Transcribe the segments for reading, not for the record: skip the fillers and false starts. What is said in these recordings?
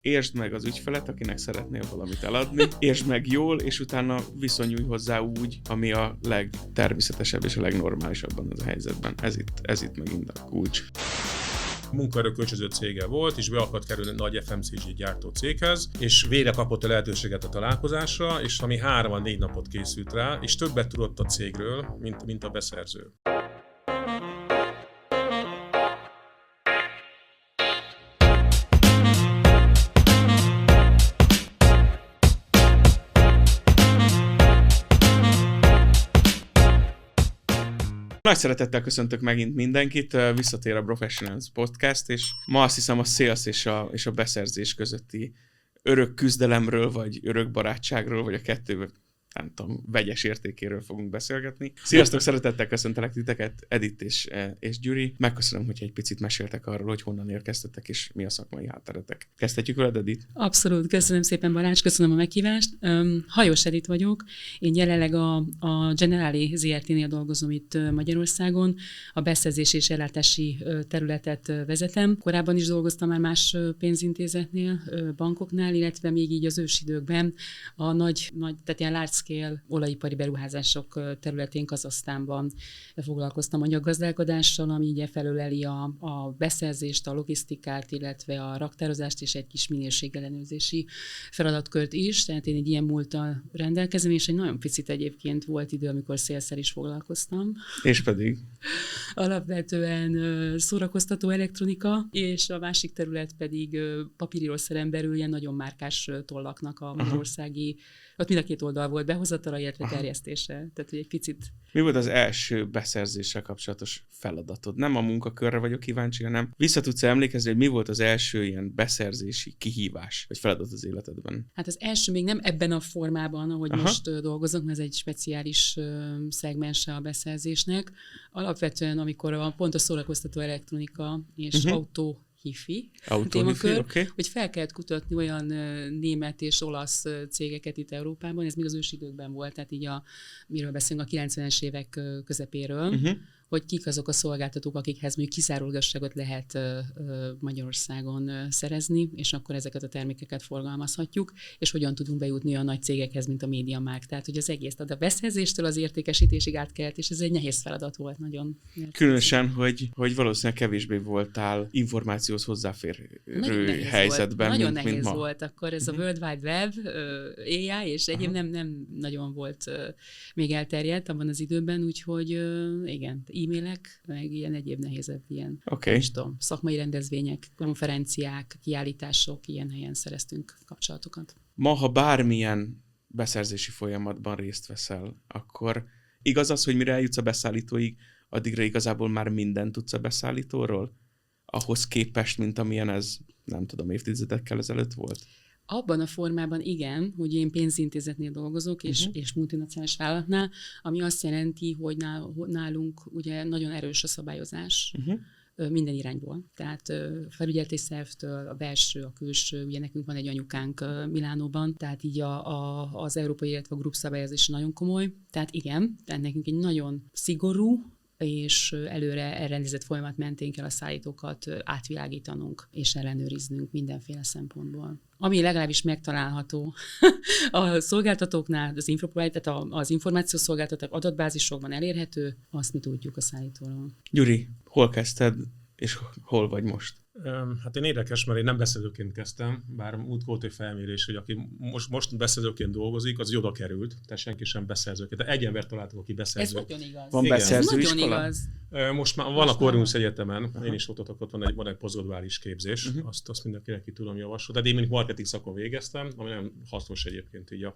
Értsd meg az ügyfelet, akinek szeretnél valamit eladni, értsd meg jól, és utána viszonyulj hozzá úgy, ami a legtermészetesebb és a legnormálisabban az a helyzetben. Ez itt megint a kulcs. Munkaerő kölcsönző cége volt, és be akart kerülni nagy FMCG gyártó céghez, és végre kapott a lehetőséget a találkozásra, és ami 3-4 napot készült rá, és többet tudott a cégről, mint a beszerző. Nagy szeretettel köszöntök megint mindenkit, visszatér a Professionals Podcast, és ma azt hiszem a sales és a beszerzés közötti örök küzdelemről, vagy örök barátságról, vagy a kettő, nem tudom, vegyes értékéről fogunk beszélgetni. Sziasztok, szeretettel köszöntelek titeket, Edith és Gyuri. Megköszönöm, hogy egy picit meséltek arról, hogy honnan érkeztetek, és mi a szakmai hátteretek. Kezdhetjük veled, Edith? Abszolút, köszönöm szépen, Balázs, köszönöm a meghívást. Hajós Edith vagyok, én jelenleg a Generali ZRT-nél dolgozom itt Magyarországon, a beszerzés és ellátási területet vezetem. Korábban is dolgoztam már más pénzintézetnél, bankoknál, illetve még így az ősidőkben a nagy tehát ilyen large scale olajipari beruházások területén Kazahsztánban foglalkoztam anyaggazdálkodással, ami így felöleli a beszerzést, a logisztikát, illetve a raktározást és egy kis minőségellenőrzési feladatkört is. Tehát én egy ilyen múlttal rendelkezem, és egy nagyon picit egyébként volt idő, amikor szélszel is foglalkoztam. És pedig? Alapvetően szórakoztató elektronika, és a másik terület pedig papírírószeren belül ilyen nagyon márkás tollaknak a magyarországi, ott mind a két oldal volt behozatala, illetve terjesztése. Tehát, hogy egy picit... Mi volt az első beszerzéssel kapcsolatos feladatod? Nem a munkakörre vagyok kíváncsi, hanem vissza tudsz emlékezni, hogy mi volt az első ilyen beszerzési kihívás, vagy feladat az életedben? Hát az első még nem ebben a formában, ahogy most dolgozok, mert ez egy speciális szegmense a beszerzésnek. Alapvetően, amikor pont a szórakoztató elektronika és autó hifi témakör, okay. Hogy fel kellett kutatni olyan német és olasz cégeket itt Európában, ez még az ősidőkben volt, tehát így miről beszélünk, a 90-es évek közepéről, hogy kik azok a szolgáltatók, akikhez mondjuk kizárólagoságot lehet Magyarországon szerezni, és akkor ezeket a termékeket forgalmazhatjuk, és hogyan tudunk bejutni a nagy cégekhez, mint a MediaMarkt. Tehát, hogy az egész, a beszerzéstől az értékesítésig át kellett, és ez egy nehéz feladat volt nagyon. Különösen, hogy valószínűleg kevésbé voltál információhoz hozzáférő helyzetben, nagyon mint nehéz ma. volt akkor ez a World Wide Web, AI, és egyéb nem nagyon volt még elterjedt abban az időben, úgyhogy igen, e-mailek, meg ilyen egyéb nehézebb ilyen, nem tudom, szakmai rendezvények, konferenciák, kiállítások, ilyen helyen szereztünk kapcsolatokat. Ma, ha bármilyen beszerzési folyamatban részt veszel, akkor igaz az, hogy mire eljutsz a beszállítóig, addigra igazából már mindent tudsz a beszállítóról? Ahhoz képest, mint amilyen ez, nem tudom, évtizedekkel ezelőtt volt? Abban a formában igen, hogy én pénzintézetnél dolgozok, és multinacionális vállalatnál, ami azt jelenti, hogy nálunk ugye nagyon erős a szabályozás minden irányból. Tehát felügyeleti szervtől, a belső, a külső, ugye nekünk van egy anyukánk Milánóban, tehát így az európai, illetve a grup szabályozás nagyon komoly. Tehát igen, tehát nekünk egy nagyon szigorú, és előre elrendezett folyamat mentén kell a szállítókat átvilágítanunk és ellenőriznünk mindenféle szempontból. Ami legalábbis megtalálható a szolgáltatóknál, tehát az információszolgáltatók adatbázisokban elérhető, azt mi tudjuk a szállítóról. Gyuri, hol kezdted, és hol vagy most? Hát én érdekes, mert én nem beszerzőként kezdtem, bár úgy volt egy felmérés, hogy aki most beszerzőként dolgozik, az oda került, tehát senki sem beszerzőként. De egy ember találtuk, aki beszerző. Ez nagyon igaz. Van beszerzőiskola? Most már van a Corvinus Egyetemen, én is ott van egy posztgraduális képzés, azt mindenkinek ki tudom javasolni. De én mindig marketing szakon végeztem, ami nagyon hasznos egyébként így a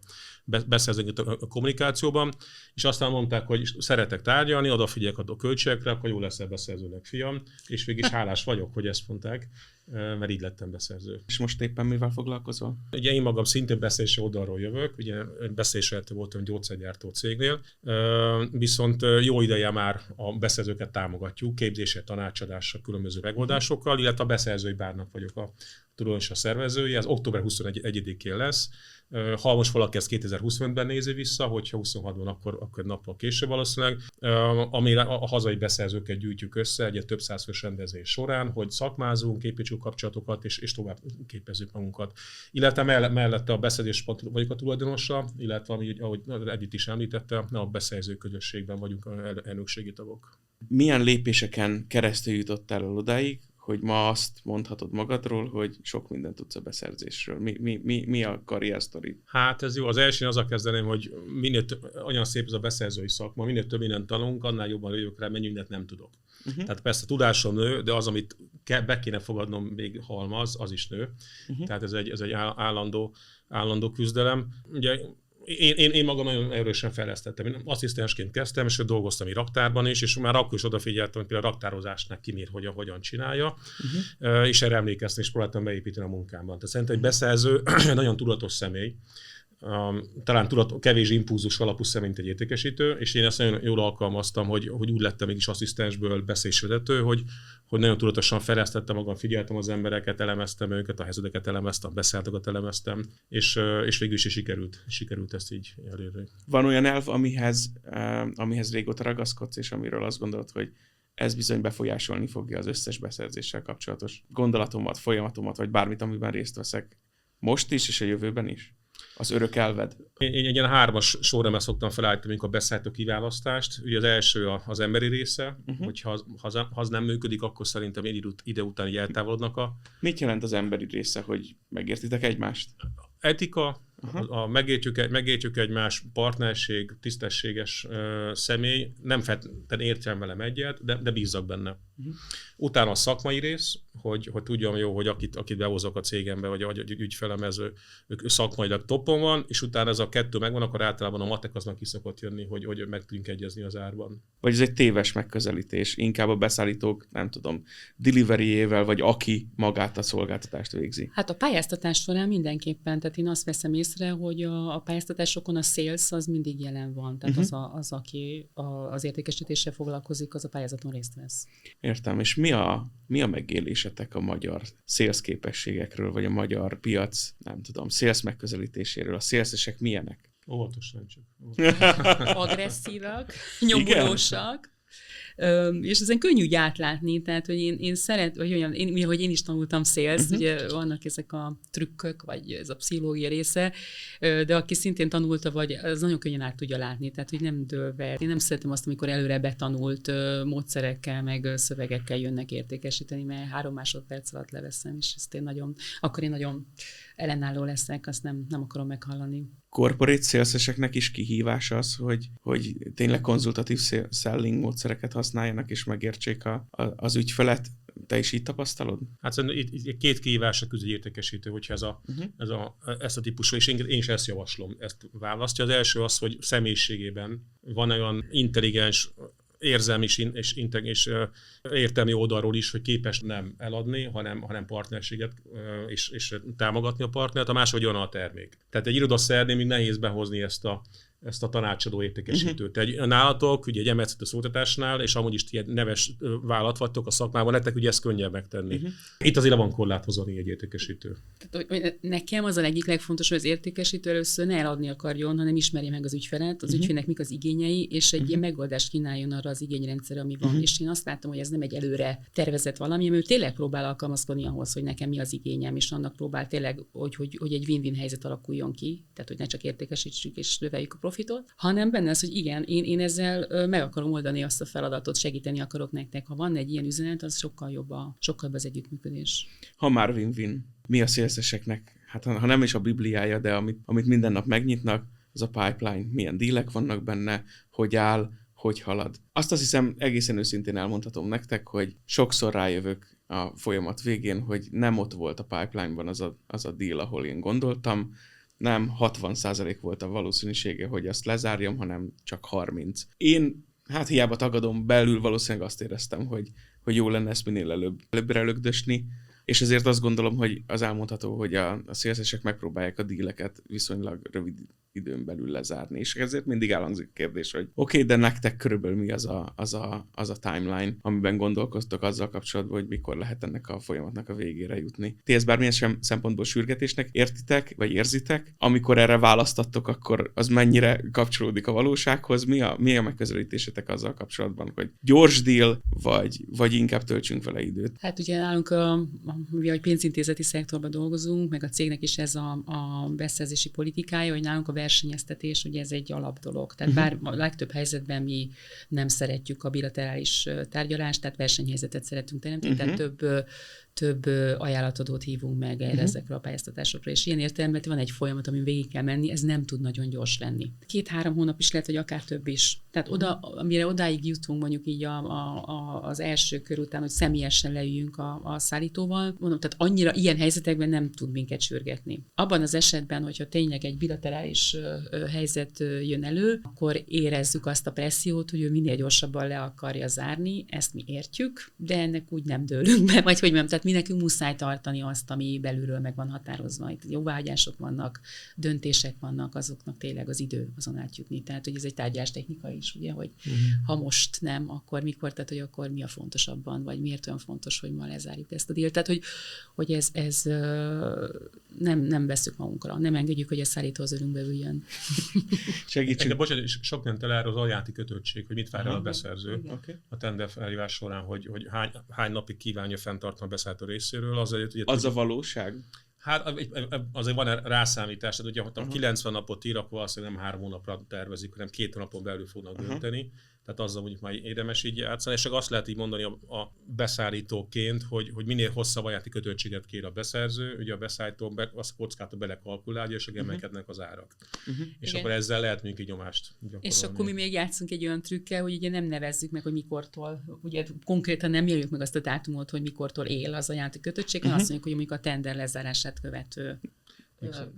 beszerzőként a kommunikációban, és aztán mondták, hogy szeretek tárgyalni, odafigyelek a költségekre, akkor jó leszel beszerzőnek, fiam, és végig is hálás vagyok, hogy ezt mondták, mert így lettem beszerző. És most éppen mivel foglalkozol? Ugye én magam szintén beszerzési oldalról jövök, ugye beszerzésvezető voltam egy gyógyszergyártó cégnél, viszont jó ideje már a beszerzőket támogatjuk, képzéssel, tanácsadással, különböző megoldásokkal, illetve a beszerzői bárnak vagyok a tulajdonos a szervezője, ez október 21-én lesz. Ha most valaki ezt 2025-ben nézi vissza, hogyha 26-ban, akkor nappal később valószínűleg, amire a hazai beszerzőket gyűjtjük össze egy több százfős rendezvény során, hogy szakmázunk, építsük típusú kapcsolatokat, és tovább képezzük magunkat. Illetve mellette a beszerzés vagyok a tulajdonosa, illetve ahogy Edith is említette, a beszerző közösségben vagyunk elnökségi tagok. Milyen lépéseken keresztül jutottál el odáig, hogy ma azt mondhatod magadról, hogy sok mindent tudsz a beszerzésről? Mi a karriersztori? Hát ez jó. Az első azzal kezdeném, hogy olyan szép ez a beszerzői szakma, minél több mindent tanulunk, annál jobban jövök rá, mennyi mindent nem tudok. Tehát persze tudásom nő, de az, amit be kéne fogadnom még halmaz, az is nő. Tehát ez egy állandó küzdelem. Ugye én magam nagyon erősen fejlesztettem. Én asszisztensként kezdtem, és dolgoztam egy raktárban is, és már akkor is odafigyeltem, hogy például a raktározásnak kinér, hogyan csinálja, és erre emlékeztem, és próbáltam beépíteni a munkámban. Tehát szerintem egy beszerző nagyon tudatos személy, talán kevés impulzus alapú személy, mint egy értékesítő, és én ezt nagyon jól alkalmaztam, hogy úgy lettem mégis asszisztensből beszerzésvezető, hogy nagyon tudatosan fejlesztettem magam, figyeltem az embereket, elemeztem őket, a helyzeteket elemeztem, a beszállatokat elemeztem, és végül is sikerült ezt így elérni. Van olyan elv, amihez régóta ragaszkodsz, és amiről azt gondolod, hogy ez bizony befolyásolni fogja az összes beszerzéssel kapcsolatos gondolatomat, folyamatomat, vagy bármit, amiben részt veszek most is, és a jövőben is? Az örök elved? Én egy ilyen 3-as sorrendben szoktam felállítani, amikor beszállító kiválasztást. Ugye az első az emberi része, hogyha az nem működik, akkor szerintem ide után így eltávolodnak a... Mit jelent az emberi része, hogy megértitek egymást? Etika, megértjük egymás, partnerség, tisztességes személy, nem feltétlenül értem velem egyet, de bízzak benne. Utána a szakmai rész, hogy tudjam jó, hogy akit behozok a cégembe, vagy ügyfelem, ők szakmailag toppon van, és utána ez a 2 megvan, akkor általában a matek aznak ki szokott jönni, hogy meg tudjunk egyezni az árban. Vagy ez egy téves megközelítés, inkább a beszállítók, nem tudom, deliveryével, vagy aki magát a szolgáltatást végzi? Hát a pályáztatás során mindenképpen, tehát én azt veszem észre, hogy a pályáztatásokon a sales az mindig jelen van, tehát az, aki az értékesítéssel foglalkozik, az a pályázaton részt vesz. Értem, és mi a megélésetek a magyar sales képességekről, vagy a magyar piac, nem tudom, sales megközelítéséről? A salesesek milyenek? Óvatosan csak. Agresszívak, nyomulósak. És ezen könnyű úgy átlátni, tehát, hogy én hogy én is tanultam sales, ugye vannak ezek a trükkök, vagy ez a pszichológia része, de aki szintén tanulta, vagy az nagyon könnyen át tudja látni, tehát, hogy nem dőlve. Én nem szeretem azt, amikor előre betanult módszerekkel, meg szövegekkel jönnek értékesíteni, mert 3 másodperc alatt leveszem, és ezt akkor én nagyon ellenálló leszek, azt nem akarom meghallani. Corporate saleseseknek is kihívás az, hogy tényleg konzultatív selling módszereket használjanak, és megértsék az ügyfelet. Te is így tapasztalod? Hát itt 2 kihívásra küzd egy értékesítő, hogyha ezt a típusú, és én is ezt javaslom, ezt választja. Az első az, hogy személyiségében van olyan intelligens, érzelmi és értelmi oldalról is, hogy képes nem eladni, hanem partnerséget és támogatni a partnert, a másik, hogy olyan a termék. Tehát egy irodaszernél még nehéz behozni ezt a tanácsadó értékesítőt. Nálatok, ugye egy emelkedő szolgáltatásnál, és amúgy is ilyen neves vállalat vagytok a szakmában, nektek ugye ezt könnyebb megtenni. Itt azért le van korlátozva egy értékesítő. Tehát, nekem az a egyik legfontosabb, hogy az értékesítő először ne eladni akarjon, hanem ismerje meg az ügyfelet, az ügyfélnek mik az igényei, és egy ilyen megoldást kínáljon arra az igényrendszerre, ami van. És én azt látom, hogy ez nem egy előre tervezett valami, mert ő tényleg próbál alkalmazkodni ahhoz, hogy nekem mi az igényem, és annak próbál tényleg, hogy egy win-win helyzet alakuljon ki, tehát hogy ne csak értékesítsük és növeljük a profitot, hanem benne az, hogy igen, én ezzel meg akarom oldani azt a feladatot, segíteni akarok nektek. Ha van egy ilyen üzenet, az sokkal jobb az együttműködés. Ha már win-win, mi a saleseseknek? Hát ha nem is a bibliája, de amit minden nap megnyitnak, az a pipeline. Milyen dílek vannak benne, hogy áll, hogy halad. Azt hiszem, egészen őszintén elmondhatom nektek, hogy sokszor rájövök a folyamat végén, hogy nem ott volt a pipeline-ban az a deal, ahol én gondoltam, nem 60% volt a valószínűsége, hogy azt lezárjam, hanem csak 30%. Én, hiába tagadom, belül valószínűleg azt éreztem, hogy jó lenne ezt minél előbbre lögdösni, és ezért azt gondolom, hogy az elmondható, hogy a salesesek megpróbálják a díleket viszonylag rövid időn belül lezárni. És ezért mindig elhangzik a kérdés, hogy oké, de nektek körülbelül mi az a timeline, amiben gondolkoztok azzal kapcsolatban, hogy mikor lehet ennek a folyamatnak a végére jutni. Ti ezt bármilyen szempontból sürgetésnek értitek, vagy érzitek? Amikor erre választattok, akkor az mennyire kapcsolódik a valósághoz? Mi a megközelítésetek azzal kapcsolatban, hogy gyors deal, vagy inkább töltsünk vele időt? Hát ugye nálunk, mivel pénzintézeti szektorban dolgozunk, meg a cégnek is ez a beszerzési politikája, hogy nálunk a versenyeztetés, ugye ez egy alapdolog. Tehát bár a legtöbb helyzetben mi nem szeretjük a bilaterális tárgyalást, tehát versenyhelyzetet szeretünk teremteni, tehát több ajánlatadót hívunk meg erre ezekre a pályáztatásokra, és ilyen értelemben van egy folyamat, amin végig kell menni, ez nem tud nagyon gyors lenni. 2-3 hónap is lehet, vagy akár több is. Tehát amire odáig jutunk, mondjuk így az első kör után, hogy személyesen leüljünk a szállítóval, mondom, tehát annyira ilyen helyzetekben nem tud minket sürgetni. Abban az esetben, hogyha tényleg egy bilaterális helyzet jön elő, akkor érezzük azt a pressziót, hogy ő minél gyorsabban le akarja zárni, ezt mi értjük, de ennek úgy nem dőlünk be, vagy hogy nem, tehát mi nekünk muszáj tartani azt, ami belülről meg van határozva. Itt jóváhagyások vannak, döntések vannak, azoknak tényleg az idő azon átjutni. Tehát, hogy ez egy tárgyalástechnika is, ugye, hogy ha most nem, akkor mikor, tehát, hogy akkor mi a fontosabban, vagy miért olyan fontos, hogy ma lezárjuk ezt a dílt. Tehát, hogy ez nem veszük magunkra, nem engedjük, hogy a szállító az örünkbe üljön. Segítsünk. De bocsánat, sok mindent elárul az ajánlati kötöttség, hogy mit vár el a beszerző a tender felhívás során, hogy hány napig kívánja fenntartani a beszállító részéről. Az a valóság? Hát azért van rászámítás, tehát ugye ha 90 napot ír, akkor azt nem 3 hónapra tervezik, hanem 2 hónapon belül fognak dönteni. Tehát azzal mondjuk már érdemes így játszani, és csak azt lehet így mondani a beszállítóként, hogy minél hosszabb ajánlati kötöttséget kér a beszerző, ugye a beszállító azt kockát belekalkulálja, és emelkednek az árak. És igen. Akkor ezzel lehet mondjuk egy nyomást gyakorolni. És akkor mi még játszunk egy olyan trükkel, hogy ugye nem nevezzük meg, hogy mikortól, ugye konkrétan nem jelöljük meg azt a dátumot, hogy mikortól él az ajánlati kötöttség, hanem azt mondjuk, hogy mondjuk a tender lezárását követő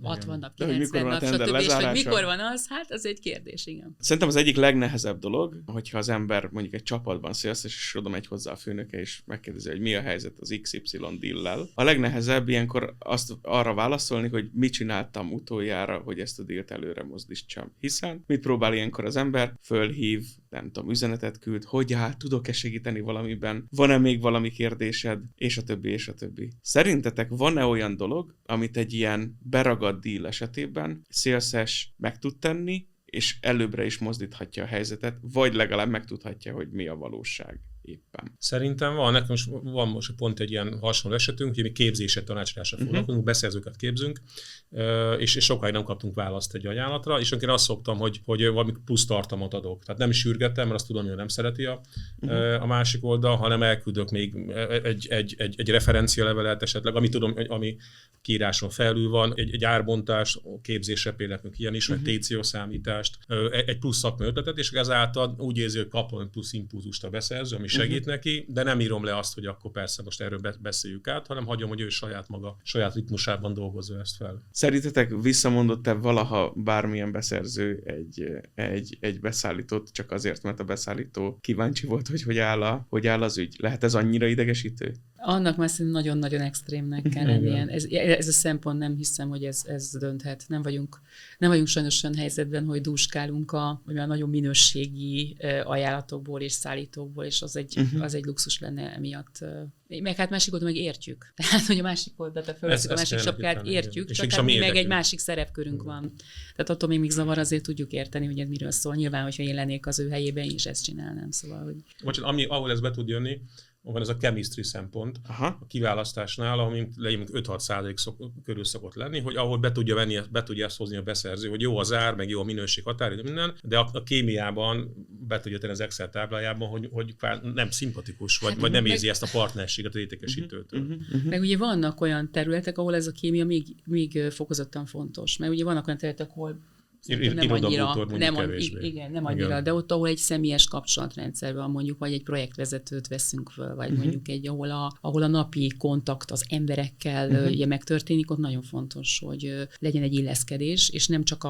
60 nap, 90 nap, stb. És hogy mikor van az, hát az egy kérdés, igen. Szerintem az egyik legnehezebb dolog, hogyha az ember mondjuk egy csapatban szélsz, és oda megy hozzá a főnöke, és megkérdezi, hogy mi a helyzet az XY deal-lel. A legnehezebb ilyenkor arra válaszolni, hogy mit csináltam utoljára, hogy ezt a dealt előre mozdítsam. Hiszen mit próbál ilyenkor az ember? Fölhív, nem tudom, üzenetet küld, hogy tudok-e segíteni valamiben, van-e még valami kérdésed, és a többi, és a többi. Szerintetek van-e olyan dolog, amit egy ilyen beragadt deal esetében sales-es meg tud tenni, és előbbre is mozdíthatja a helyzetet, vagy legalább megtudhatja, hogy mi a valóság éppen. Szerintem van most pont egy ilyen hasonló esetünk, hogy mi képzéssel, tanácsadással foglalkozunk, beszerzőket képzünk, és sokáig nem kaptunk választ egy ajánlatra, és én azt szoktam, hogy valami plusz tartalmat adok. Tehát nem sürgetem, mert azt tudom, hogy nem szereti a másik oldal, hanem elküldök még egy referencialevelet esetleg, ami tudom, ami kiíráson felül van, egy árbontás, képzésre például ilyen is, vagy TCO számítást, egy plusz szakmai ötletet, és ezáltal úgy érzi, hogy kapom plusz impulzust a beszerző, ami segít neki, de nem írom le azt, hogy akkor persze most erről beszéljük át, hanem hagyom, hogy ő saját ritmusában dolgozza ezt fel. Szerintetek visszamondott-e valaha bármilyen beszerző egy beszállítót csak azért, mert a beszállító kíváncsi volt, hogy áll az ügy? Lehet ez annyira idegesítő? Annak már szerintem nagyon-nagyon extrémnek kell lennie. Ez a szempont, nem hiszem, hogy ez dönthet. Nem vagyunk sajnos olyan helyzetben, hogy dúskálunk a nagyon minőségi ajánlatokból és szállítókból, és az egy luxus lenne emiatt. Meg hát másik oldalon meg értjük. Tehát, hogy a másik oldalra fölveszünk a másik sapkát, értjük, csak hát mi meg egy másik szerepkörünk van. Tehát attól még zavar, azért tudjuk érteni, hogy ez miről szól. Nyilván, hogyha én lennék az ő helyében, én is ezt csinálnám. Szóval, hogy... Bocsánat, ahol ez be tud jönni, van ez a chemistry szempont a kiválasztásnál, ami 5-6% körül szokott lenni, hogy ahol be tudja ezt hozni a beszerző, hogy jó az ár, meg jó a minőség határ, minden, de a kémiában be tudja tenni az Excel táblájában, hogy nem szimpatikus, vagy nem érzi ezt a partnerséget az értékesítőtől. Meg ugye vannak olyan területek, ahol ez a kémia még fokozottan fontos, mert ugye vannak olyan területek, ahol nem annyira, de ott, ahol egy személyes kapcsolatrendszer van mondjuk, vagy egy projektvezetőt veszünk föl, vagy mondjuk ahol a napi kontakt az emberekkel megtörténik, ott nagyon fontos, hogy legyen egy illeszkedés, és nem csak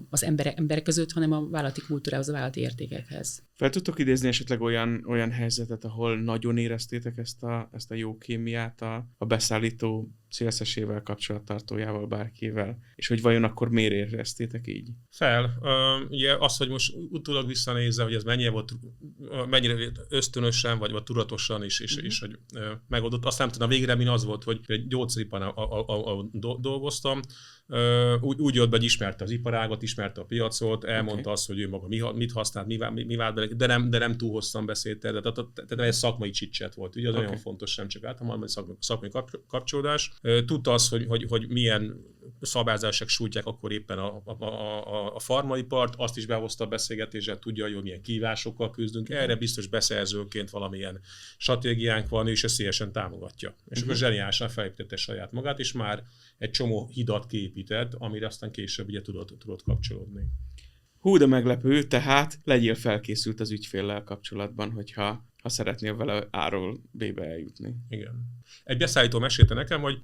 az emberek között, hanem a vállalati kultúrához, a vállalati értékekhez. Fel tudtok idézni esetleg olyan helyzetet, ahol nagyon éreztétek ezt a jó kémiát a beszállító CSS-ével, kapcsolattartójával, bárkivel, és hogy vajon akkor miért éreztétek így? Ugye az, hogy most utólag visszanézve, hogy ez mennyire ösztönösen, vagy tudatosan is, és hogy megoldott. Azt nem tudom, a végeredmény az volt, hogy egy gyógyszeriparen dolgoztam, úgy jött be, hogy ismerte az iparágat, ismerte a piacot, elmondta azt, hogy ő maga mit használt, mi vált bele, de nem túl hosszan beszélt, tehát egy szakmai chit-chat volt. Ugye az nagyon fontos, nem csak általában, hanem szakmai kapcsolódás. Tudta azt, hogy milyen szabályozások sújtják akkor éppen a farmaipart, azt is behozta a beszélgetésre, tudja, hogy milyen kihívásokkal küzdünk, erre biztos beszerzőként valamilyen stratégiánk van, és ezt szívesen támogatja. És akkor zseniálisan felépítette saját magát, és már egy csomó hidat kiépített, amire aztán később ugye tudott kapcsolódni. Hú, de meglepő, tehát legyél felkészült az ügyféllel kapcsolatban, hogyha szeretnél vele A-ról B-be eljutni. Igen. Egy beszállító mesélte nekem, hogy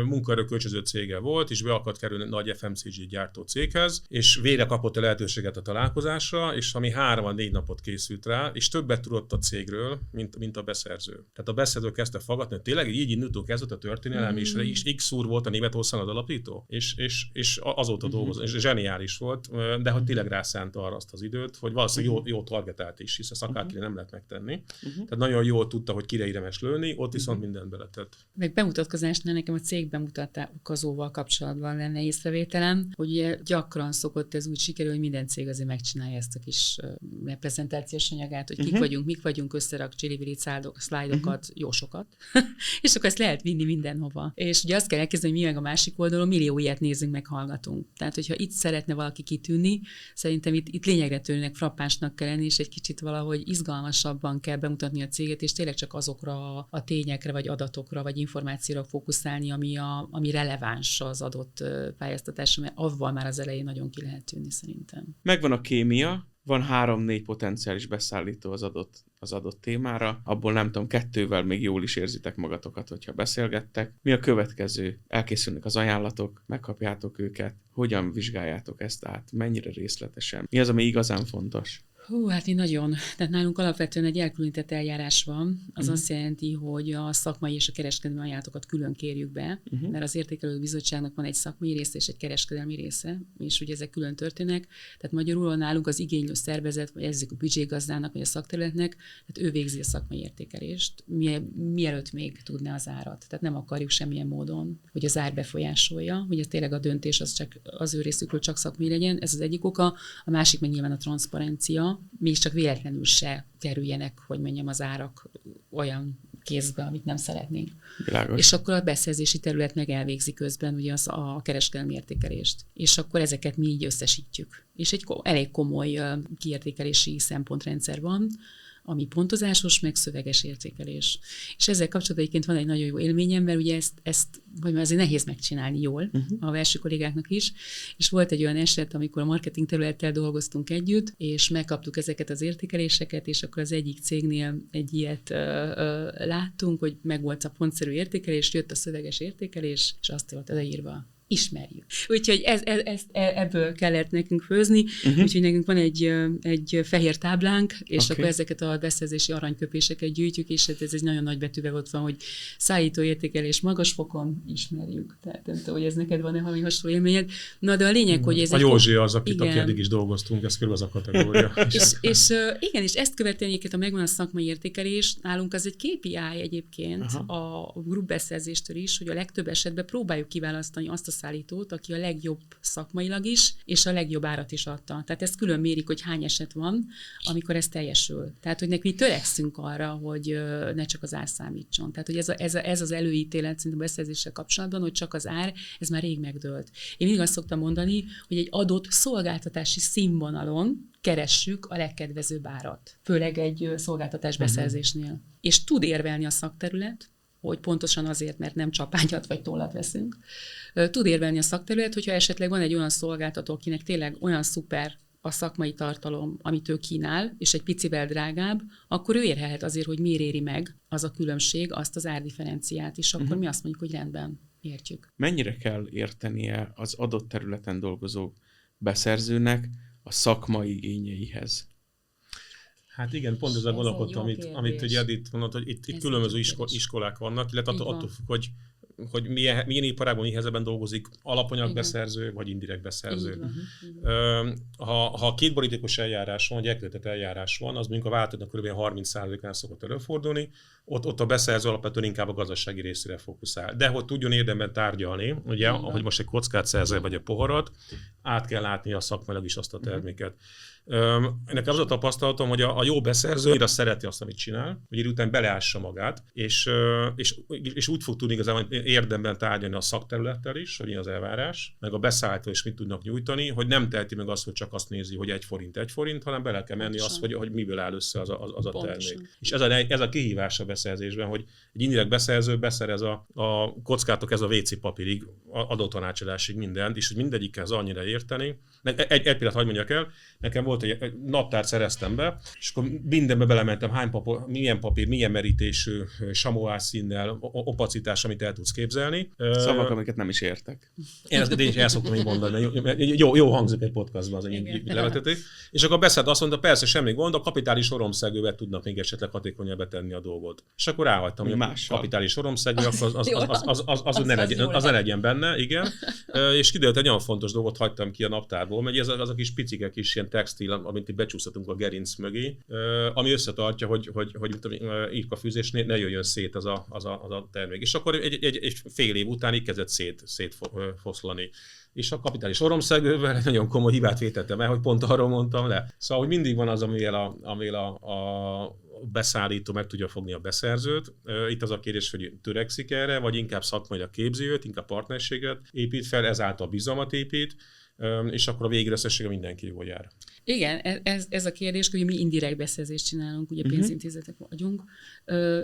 munkaerő kölcsönző cége volt, és be akart kerülni nagy FMCG gyártó céghez, és végre kapott a lehetőséget a találkozásra, és ami 3-4 napot készült rá, és többet tudott a cégről, mint a beszerző. Tehát a beszerző kezdte fogadni, hogy tényleg így indultó kezdett a történelem, és X úr volt a Németországon az alapító, és azóta dolgozott, és zseniális volt, de hogy tényleg rászánta arra azt az időt, hogy valószínűleg jó targetált is, hisz a szakálkire nem lehet megtenni. Tehát nagyon jól tudta, hogy kire érdemes lőni, ott viszont mindent beletett. Meg bemutatkozásnál nekem a cég bemutatkozóval kapcsolatban lenne észrevételem, hogy ugye gyakran szokott ez úgy sikerül, hogy minden cég azért megcsinálja ezt a kis reprezentációs anyagát, hogy kik vagyunk, összerak csili-vili szlájdokat, jó sokat, és akkor ezt lehet vinni mindenhova. És ugye azt kell elkezdeni, hogy mi meg a másik oldalon millió ilyet nézünk, meg hallgatunk. Tehát, hogyha itt szeretne valaki kitűnni, szerintem itt lényegre törőnek, frappánsnak kell lenni, és egy kicsit valahogy izgalmasabban kell bemutatni a céget, és tényleg csak azokra a tényekre, vagy adatokra, vagy információra fókuszálni, ami releváns az adott pályáztatásra, mert avval már az elején nagyon ki lehet tűnni szerintem. Megvan a kémia, van 3-4 potenciális beszállító az adott témára, abból nem tudom, 2-vel még jól is érzitek magatokat, hogyha beszélgettek. Mi a következő? Elkészülnek az ajánlatok, megkapjátok őket, hogyan vizsgáljátok ezt át, mennyire részletesen? Mi az, ami igazán fontos? Hát tehát nálunk alapvetően egy elkülönített eljárás van. Az azt jelenti, hogy a szakmai és a kereskedelmi ajánlatokat külön kérjük be, mert az értékelő bizottságnak van egy szakmai része és egy kereskedelmi része, és ugye ezek külön történnek. Tehát magyarul nálunk az igénylő szervezet, vagy ezek a büdzségazdának, vagy a szakterületnek, tehát ő végzi a szakmai értékelést, mielőtt még tudná az árat. Tehát nem akarjuk semmilyen módon, hogy az ár befolyásolja, hogy tényleg a döntés az csak az ő részükről csak szakmai legyen. Ez az egyik oka, a másik meg nyilván a transzparencia, még csak véletlenül se kerüljenek, hogy mondjam, az árak olyan kézbe, amit nem szeretnénk. Világos. És akkor a beszerzési terület meg elvégzi közben ugye a kereskedelmi értékelést. És akkor ezeket mi így összesítjük. És egy elég komoly kiértékelési szempontrendszer van, ami pontozásos, meg szöveges értékelés. És ezzel kapcsolatban egyébként van egy nagyon jó élményem, mert ugye ezt vagy azért nehéz megcsinálni jól a belső kollégáknak is, és volt egy olyan eset, amikor a marketing területtel dolgoztunk együtt, és megkaptuk ezeket az értékeléseket, és akkor az egyik cégnél egy ilyet láttunk, hogy megvolt a pontszerű értékelés, jött a szöveges értékelés, és azt volt odaírva, ismerjük. Úgyhogy ebből kellett nekünk főzni, úgyhogy nekünk van egy fehér táblánk, és akkor ezeket a beszerzési aranyköpéseket gyűjtjük, és ez egy nagyon nagy betűvel ott van, hogy szállítóértékelés magas fokon ismerjük. Tehát nem tudom, hogy ez neked van-e valami hasonló élményed. Na, de a lényeg, hogy ez a Józsi az, aki eddig is dolgoztunk, ez körül az a kategória. és ezt követően ha megvan a szakmai értékelés, nálunk az egy KPI egyébként a grup beszerzéstől is, hogy a legtöbb esetben próbáljuk kiválasztani azt a szállítót, aki a legjobb szakmailag is, és a legjobb árat is adta. Tehát ezt külön mérik, hogy hány eset van, amikor ez teljesül. Tehát, hogy mi törekszünk arra, hogy ne csak az ár számítson. Tehát, hogy ez az előítélet szerintem a beszerzéssel kapcsolatban, hogy csak az ár, ez már rég megdőlt. Én mindig azt szoktam mondani, hogy egy adott szolgáltatási színvonalon keressük a legkedvezőbb árat. Főleg egy szolgáltatás beszerzésnél. És tud érvelni a szakterület, hogy pontosan azért, mert nem csapányat vagy tollat veszünk. Tud érvelni a szakterület, hogyha esetleg van egy olyan szolgáltató, akinek tényleg olyan szuper a szakmai tartalom, amit ő kínál, és egy picivel drágább, akkor ő érhet azért, hogy miért éri meg az a különbség, azt az árdifferenciát is, akkor mi azt mondjuk, hogy rendben, értjük. Mennyire kell értenie az adott területen dolgozó beszerzőnek a szakmai igényeihez? Hát igen, pont ezzel gondolkodtam, amit ugye Edith mondott, hogy itt különböző iskolák vannak, illetve attól függ, hogy milyen iparágban, milyen helyzetben dolgozik, alapanyagbeszerző vagy indirekt beszerző. Ha két borítékos eljárás van, vagy elkövetett eljárás van, az mondjuk a vállalatoknak kb. 30%-nál szokott előfordulni, ott a beszerző alapvetően inkább a gazdasági részére fókuszál. De hogy tudjon érdemben tárgyalni, ugye, ahogy most egy kockát szerzel, vagy egy poharat, át kell látni a szakmailag is azt a terméket. Nekem az a tapasztalatom, hogy a jó beszerző azt szereti azt, amit csinál, hogy idő után beleássa magát, és úgy fog tudni igazából érdemben tárgyalni a szakterülettel is, hogy az elvárás, meg a beszállító is mit tudnak nyújtani, hogy nem teheti meg azt, hogy csak azt nézi, hogy 1 forint, hanem bele kell menni azt, hogy miből áll össze az a termék. És ez a kihívás a beszerzésben, hogy egy indirekt beszerző beszerez a kockátok ez a WC papírig, adótanácsadásig mindent, és hogy mindegyikhez annyira érteni. Egy pillanat, hadd mondjak el, nekem volt egy naptárt szereztem be, és akkor mindenbe belementem, milyen papír, milyen merítésű, samoás színnel, opacitás, amit el tudsz képzelni. Szavak, amiket nem is értek. Én ezt el szoktam így mondani, jó hangzik egy podcastban az egy levetetés. És akkor beszélt, azt mondta, persze semmi gond, a kapitális soromszegővel tudnak még esetleg hatékonyabbá tenni a dolgot. És akkor ráhagytam, hogy a kapitális soromszegő, az ne legyen benne, igen. És kiderült, egy nagyon fontos dolgot hagytam ki a naptárból, mert ez az a kis picike kis ilyen textil, amit becsúsztatunk a gerinc mögé, ami összetartja, hogy írkafűzésnél ne jöjjön szét az a termék. És akkor egy fél év után így kezdett szétfoszlani. És a kapitális soromszegővel egy nagyon komoly hibát vétettem el, hogy pont arról mondtam le. Szóval, hogy mindig van az, amivel a beszállító meg tudja fogni a beszerzőt. Itt az a kérdés, hogy törekszik erre, vagy inkább szakmailag képzi őt, inkább partnerséget épít fel, ezáltal bizalmat épít, és akkor a végérösszessége mindenki jól jár. Igen, ez a kérdés, hogy mi indirekt beszerzést csinálunk, ugye pénzintézetek vagyunk.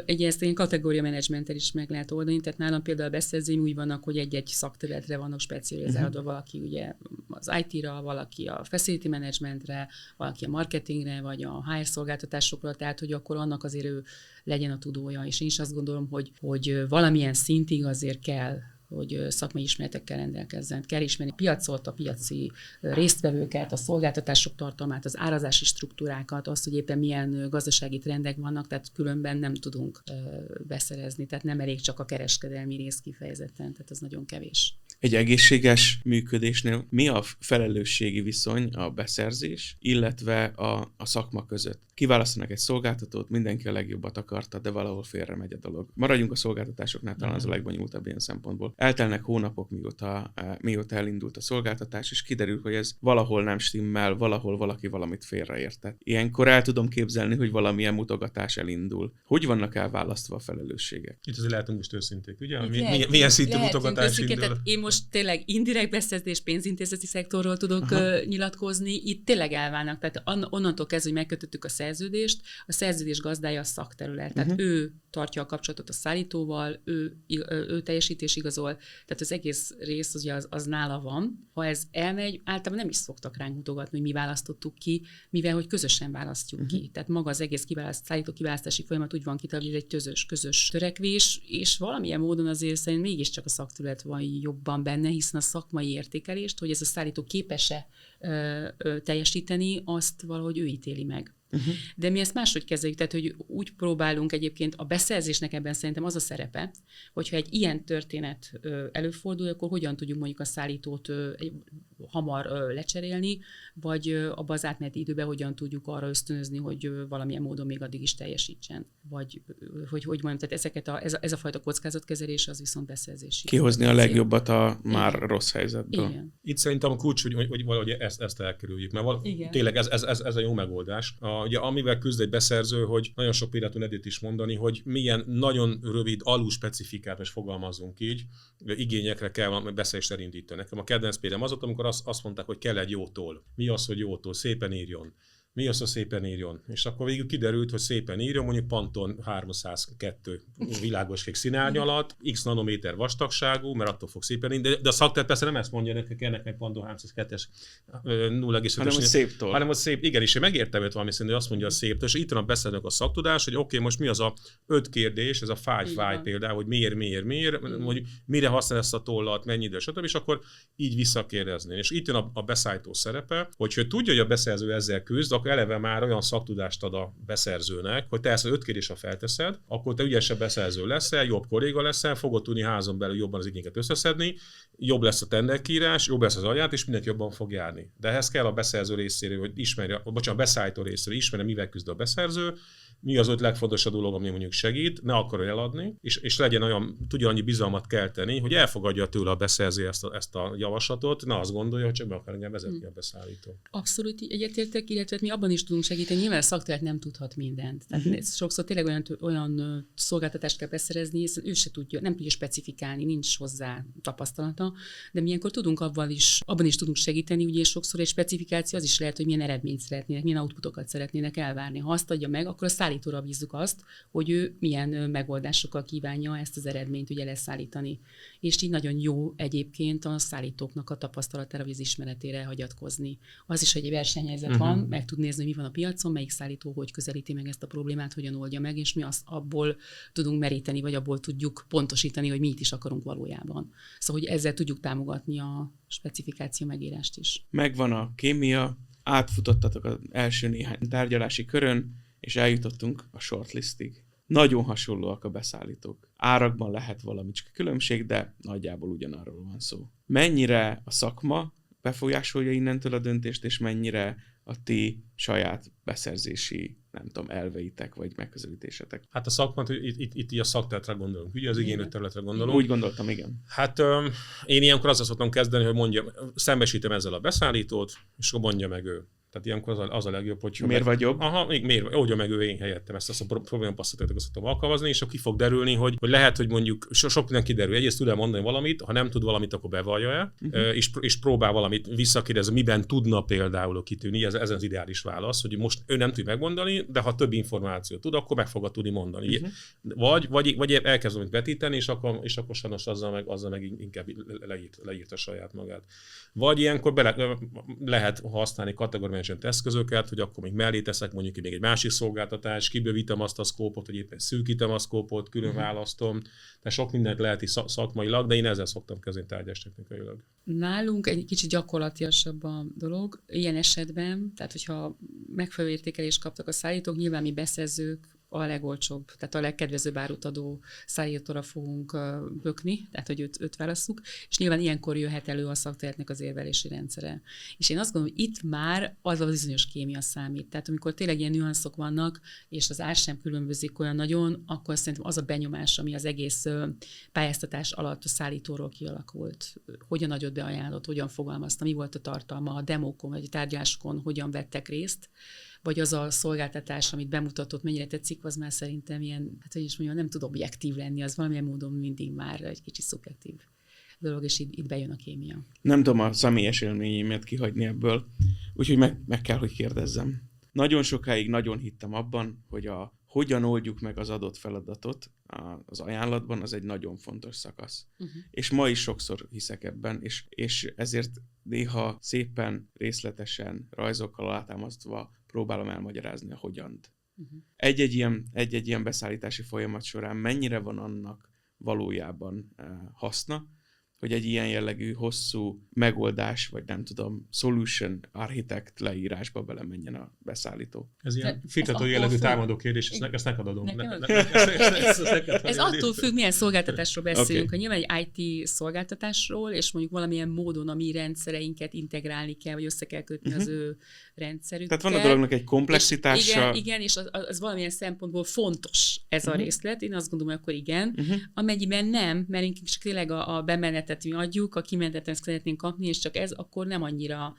Ezt ilyen kategória menedzsmenttel is meg lehet oldani, tehát nálam például a beszerzőim úgy vannak, hogy egy-egy szakterületre vannak specializálva, valaki ugye az IT-ra, valaki a facility managementre, valaki a marketingre, vagy a HR szolgáltatásokra, tehát hogy akkor annak azért ő legyen a tudója, és én is azt gondolom, hogy valamilyen szintig azért kell, hogy szakmai ismeretekkel rendelkezzen. Kell ismerni a piacot, a piaci résztvevőket, a szolgáltatások tartalmát, az árazási struktúrákat, azt, hogy éppen milyen gazdasági trendek vannak, tehát különben nem tudunk beszerezni, tehát nem elég csak a kereskedelmi rész kifejezetten, tehát az nagyon kevés. Egy egészséges működésnél mi a felelősségi viszony a beszerzés, illetve a szakma között? Kiválasztanak egy szolgáltatót, mindenki a legjobbat akarta, de valahol félre megy a dolog. Maradjunk a szolgáltatásoknál, talán az a legbonyolultabb ilyen szempontból. Eltelnek hónapok, mióta elindult a szolgáltatás, és kiderül, hogy ez valahol nem stimmel, valahol valaki valamit félreértett. Ilyenkor el tudom képzelni, hogy valamilyen mutogatás elindul. Hogy vannak elválasztva a felelősségek? Itt azért lehetünk most őszinték, ugye? Milyen szintű mutogatás indul? Én most tényleg indirekt beszerzés pénzintézeti szektorról tudok nyilatkozni, itt tényleg elválnak. Tehát onnantól kezdve, hogy megkötöttük a szerződést, a szerződés gazdája a szakterület. Tehát ő tartja a kapcsolatot a szállítóval, ő teljesítésigazol, tehát az egész rész ugye az nála van. Ha ez elmegy, általában nem is szoktak ránk mutogatni, hogy mi választottuk ki, mivel hogy közösen választjuk ki. Tehát maga az egész szállító kiválasztási folyamat úgy van kitalálva, hogy ez egy közös törekvés, és valamilyen módon azért szerint mégiscsak a szakterület van jobban benne, hiszen a szakmai értékelést, hogy ez a szállító képes-e teljesíteni, azt valahogy ő ítéli meg. De mi ezt máshogy kezeljük, tehát hogy úgy próbálunk egyébként, a beszerzésnek ebben szerintem az a szerepe, hogyha egy ilyen történet előfordul, akkor hogyan tudjuk mondjuk a szállítót hamar lecserélni, vagy abban az átmeneti időben hogyan tudjuk arra ösztönözni, hogy valamilyen módon még addig is teljesítsen. Vagy hogy mondjam, tehát ez a fajta kockázatkezelés az viszont beszerzési. Kihozni a legjobbat a már rossz helyzetből. Igen. Itt szerintem a kulcs, hogy valahogy ezt elkerüljük, mert tényleg ez a jó megoldás. Ugye amivel küzd egy beszerző, hogy nagyon sok példát Edith is mondani, hogy milyen nagyon rövid alulspecifikát, most fogalmazunk így, igényekre kell valami beszerzést elindítani. Nekem a kedvenc példám az ott, amikor azt mondták, hogy kell egy jó toll. Mi az, hogy jó toll? Szépen írjon. Mi az, hogy szépen írjon? És akkor végül kiderült, hogy szépen írjon, mondjuk Pantone 302 világoskék színárnyalat, x nanométer vastagságú, mert attól fog szépen írni. De a szakterület persze nem ezt mondja, nekik ennek egy Pantone 302-es 0,5-es. Hanem hogy szép toll. Hanem hogy szép, igen, és én megértem őt valami szerint, hogy azt mondja a szép toll, és itt van beszélnek a szaktudás, hogy oké, most mi az a 5 kérdés, ez a 5 why például, hogy miért, hogy mire használ ezt a tollat, mennyi idő, stb. És akkor így visszakérdezni. És itt jön a beszállító szerepe, hogyha tudja, hogy a beszerző ezzel küzd, akkor eleve már olyan szaktudást ad a beszerzőnek, hogy te ezt az 5 kérdésre felteszed, akkor te ügyesebb beszerző leszel, jobb kolléga leszel, fogod tudni házon belül jobban az igényeket összeszedni, jobb lesz a tenderkiírás, jobb lesz az ajánlat, és mindenki jobban fog járni. De ehhez kell a beszerző részéről, hogy a beszállító részéről ismerje, mivel küzd a beszerző, mi az 5 legfontosabb dolog, ami mondjuk segít, ne akarja eladni, és legyen olyan, tudja annyi bizalmat kelteni, hogy elfogadja tőle a beszerző ezt a javaslatot, ne azt gondolja, hogy csak be akar engem vezetni a beszállító. Abszolút egyetértek, illetve mi abban is tudunk segíteni, nyilván a szakterület nem tudhat mindent. Tehát sokszor tényleg olyan szolgáltatást kell beszerezni, hiszen ő se tudja, nem tudja specifikálni, nincs hozzá tapasztalata, de mi ilyenkor tudunk abban is tudunk segíteni, ugye sokszor egy specifikáció az is lehet, hogy milyen eredményt szeretnének, milyen outputokat szeretnének elvárni. Ha azt adja meg, akkor a szállítóra bízzuk azt, hogy ő milyen megoldásokkal kívánja ezt az eredményt ugye leszállítani. És így nagyon jó egyébként a szállítóknak a tapasztalatára vagy az ismeretére hagyatkozni. Az is, hogy egy versenyhelyzet van, meg tud nézni, hogy mi van a piacon, melyik szállító hogy közelíti meg ezt a problémát, hogyan oldja meg, és mi azt abból tudunk meríteni, vagy abból tudjuk pontosítani, hogy mit is akarunk valójában. Szóval, hogy ezzel tudjuk támogatni a specifikáció megírást is. Megvan a kémia, átfutottatok az első néhány tárgyalási körön, és eljutottunk a shortlistig. Nagyon hasonlóak a beszállítók. Árakban lehet valami csak különbség, de nagyjából ugyanarról van szó. Mennyire a szakma befolyásolja innentől a döntést, és mennyire a ti saját beszerzési, nem tudom, elveitek, vagy megközelítésetek? Hát a szakmát, itt a szakterületre gondolunk, ugye az igénylő területre gondolunk. Úgy gondoltam, igen. Hát én ilyenkor azzal szoktam kezdeni, hogy mondjam, szembesítem ezzel a beszállítót, és akkor mondja meg ő. Tehát ilyenkor az a legjobb, hogyha... Miért vagy jobb? Aha, miért? Oldja meg ő én helyettem, ezt a problémapasszatőt szoktam alkalmazni, és akkor ki fog derülni, hogy lehet, hogy mondjuk sok minden kiderül. Egyrészt tud mondani valamit, ha nem tud valamit, akkor bevallja el, és próbál valamit visszakérdezni, miben tudna például kitűnni. Ez az ideális válasz, hogy most ő nem tud megmondani, de ha több információt tud, akkor meg fogja tudni mondani. Vagy elkezd valamit vetíteni, és akkor sajnos azzal meg inkább leírta saját magát. Vagy ilyenkor lehet használni kategóriális eszközöket, hogy akkor még mellé teszek mondjuk még egy másik szolgáltatás, kibővítem azt a szkópot, hogy éppen szűkítem a szkópot, külön választom. Tehát sok mindent lehet is szakmailag, de én ezzel szoktam kezdeni tárgyástechnikailag. Nálunk egy kicsit gyakorlatilasabb a dolog. Ilyen esetben, tehát hogyha megfelelő értékelést kaptak a szállítók, nyilván mi beszerzők a legolcsóbb, tehát a legkedvezőbb árut adó szállítóra fogunk bökni, tehát hogy őt válasszuk, és nyilván ilyenkor jöhet elő a szakterületnek az érvelési rendszere. És én azt gondolom, hogy itt már az a bizonyos kémia számít. Tehát amikor tényleg ilyen nüanszok vannak, és az ár sem különbözik olyan nagyon, akkor szerintem az a benyomás, ami az egész pályáztatás alatt a szállítóról kialakult, hogyan adott be ajánlott, hogyan fogalmazta, mi volt a tartalma, a demókon vagy a tárgyalásokon, hogyan vettek részt, vagy az a szolgáltatás, amit bemutatott, mennyire tetszik, az már szerintem ilyen, hát hogy is mondjam, nem tud objektív lenni, az valamilyen módon mindig már egy kicsit szubjektív dolog, és itt bejön a kémia. Nem tudom a személyes élményeimet kihagyni ebből, úgyhogy meg kell, hogy kérdezzem. Nagyon sokáig nagyon hittem abban, hogy hogyan oldjuk meg az adott feladatot az ajánlatban, az egy nagyon fontos szakasz. És ma is sokszor hiszek ebben, és ezért néha szépen, részletesen, rajzokkal alátámasztva próbálom elmagyarázni a hogyant. Egy-egy ilyen beszállítási folyamat során mennyire van annak valójában haszna, hogy egy ilyen jellegű hosszú megoldás, vagy nem tudom, solution architect leírásba belemenjen a beszállító. Ez ilyen firtató jellegű támadó kérdés, ezt neked adom. Ez attól függ, milyen szolgáltatásról beszélünk. Okay. Ha nyilván egy IT szolgáltatásról, és mondjuk valamilyen módon a mi rendszereinket integrálni kell, vagy össze kell kötni az ő rendszerükkel. Tehát van a dolognak egy komplexitása. Igen, és az valamilyen szempontból fontos ez a részlet. Én azt gondolom, hogy akkor igen. Amennyiben nem, mert inkább csak tényleg a bemenetet mi adjuk, a kimenetet szeretnénk kapni, és csak ez akkor nem annyira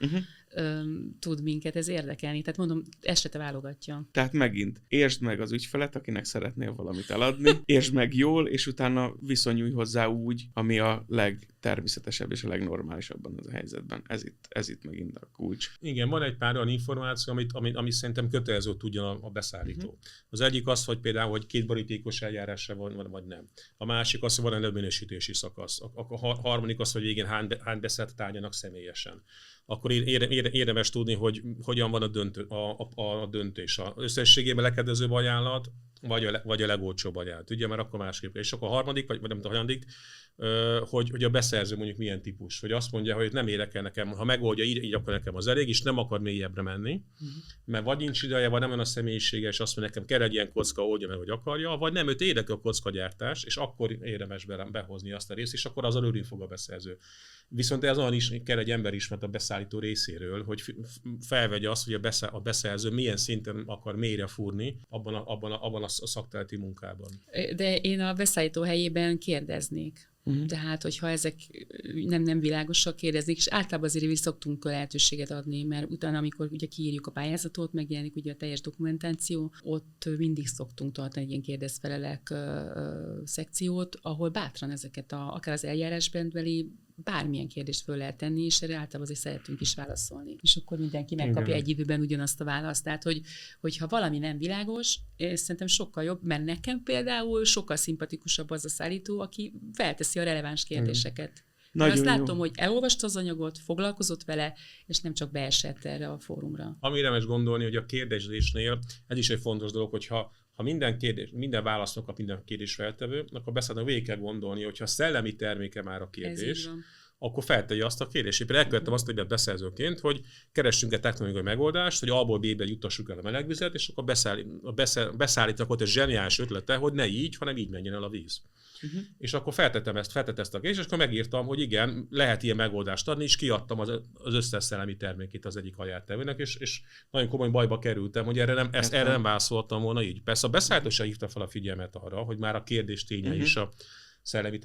tud minket ez érdekelni. Tehát mondom, ezt se te válogatja. Tehát megint értsd meg az ügyfelet, akinek szeretnél valamit eladni, értsd meg jól, és utána viszonyulj hozzá úgy, ami a legtermészetesebb és a legnormálisabban az a helyzetben. Ez itt megint a kulcs. Igen, van egy pár olyan információ, amit szerintem kötelező tudjon a beszállító. Az egyik az, hogy például, hogy 2 borítékos eljárásra van, vagy nem. A másik az, hogy van egy előminősítési szakasz. A harmadik az, hogy végén hány beszélt tárgyanak személyesen. Akkor érdemes tudni, hogy hogyan van a döntés. Az összességében legkedvezőbb ajánlat, vagy a legolcsóbb ajánlat, ugye, mert akkor másképp. És akkor a harmadik, vagy nem tudom, a harmadik, hogy a beszerző mondjuk milyen típus, hogy azt mondja, hogy nem érdekel nekem, ha megoldja, így akkor nekem az elég, és nem akar mélyebbre menni, mert vagy nincs ideje, vagy nem olyan a személyisége, és azt mondja, nekem kell egy ilyen kocka, oldja meg, hogy akarja, vagy nem, őt érdekel a kockagyártás, és akkor érdemes behozni azt a részt, és akkor azzal örülni fog a beszerző. Viszont ez olyan is kell egy emberismeret a beszállító részéről, hogy felvegye azt, hogy a beszerző milyen szinten akar mélyre fúrni abban a szakterületi munkában. De én a beszállító helyében kérdeznék. Tehát, hogyha ezek nem világosak, kérdeznék, és általában azért is szoktunk lehetőséget adni, mert utána, amikor ugye kiírjuk a pályázatot, megjelenik ugye a teljes dokumentáció, ott mindig szoktunk tartani egy ilyen kérdezfelelek szekciót, ahol bátran ezeket akár az eljárásbeli bármilyen kérdést föl lehet tenni, és erre általában azért szeretünk is válaszolni. És akkor mindenki megkapja egy időben ugyanazt a választ. Tehát, hogyha valami nem világos, szerintem sokkal jobb, mert nekem például sokkal szimpatikusabb az a szállító, aki felteszi a releváns kérdéseket. Azt látom, hogy elolvasta az anyagot, foglalkozott vele, és nem csak beesett erre a fórumra. Ami érdemes gondolni, hogy a kérdezésnél ez is egy fontos dolog, hogyha minden válasznak a minden kérdés feltevő, akkor beszállnak végig kell gondolni, hogyha szellemi terméke már a kérdés, akkor feltegye azt a kérdést. Éppen elkövettem azt, hogy beszerzőként, hogy keressünk egy technológiai megoldást, hogy A-ból B-be juttassuk el a melegvizet, és akkor beszállítanak ott egy zseniális ötlete, hogy ne így, hanem így menjen el a víz. És akkor feltettem ezt a kérdést, és akkor megírtam, hogy igen, lehet ilyen megoldást adni, és kiadtam az összes szellemi termékét az egyik ajánlattevőnek, és nagyon komoly bajba kerültem, hogy erre nem válaszoltam volna így. Persze a beszállító sem hívta fel a figyelmet arra, hogy már a kérdés ténye is a szellemi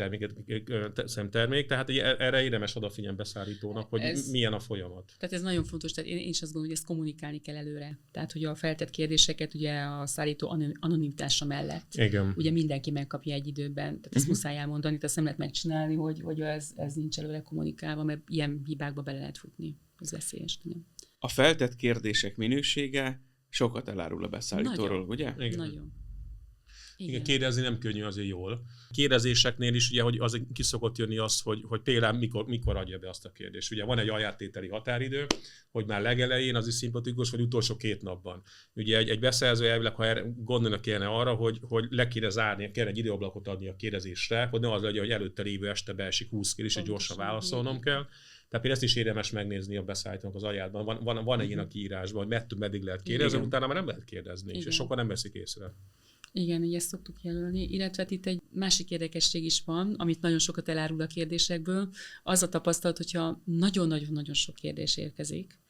szemtermék, tehát erre érdemes odafigyelni beszállítónak, hogy milyen a folyamat. Tehát ez nagyon fontos, tehát én is azt gondolom, hogy ezt kommunikálni kell előre. Tehát, hogy a feltett kérdéseket ugye a szállító anonimitása mellett. Igen. Ugye mindenki megkapja egy időben, tehát ezt muszáj elmondani, tehát ezt nem lehet megcsinálni, hogy ez nincs előre kommunikálva, mert ilyen hibákba bele lehet futni. Ez veszélyes. A feltett kérdések minősége sokat elárul a beszállítóról, ugye? Igen. Nagyon. Igen, kérdezni nem könnyű azért jól. Kérdezéseknél is ugye, hogy az ki szokott jönni az, hogy például mikor adja be azt a kérdést. Ugye van egy ajánlattételi határidő, hogy már legelején az is szimpatikus, vagy utolsó 2 napban. Ugye egy beszerző elvileg, ha gondolnak kéne arra, hogy le kéne zárni, kell egy időablakot adni a kérdezésre, hogy ne az legyen, hogy előtte lévő este beesik 20 kérdés, és gyorsan válaszolnom kell. Tehát például ezt is érdemes megnézni a beszállítónak az ajánlatban. Van egy ilyen a kiírásban, hogy meddig lehet kérdezni, utána már nem lehet kérdezni, és sokan nem veszik észre. Igen, így ezt szoktuk jelölni, illetve itt egy másik érdekesség is van, amit nagyon sokat elárul a kérdésekből. Az a tapasztalat, hogyha nagyon-nagyon-nagyon sok kérdés érkezik,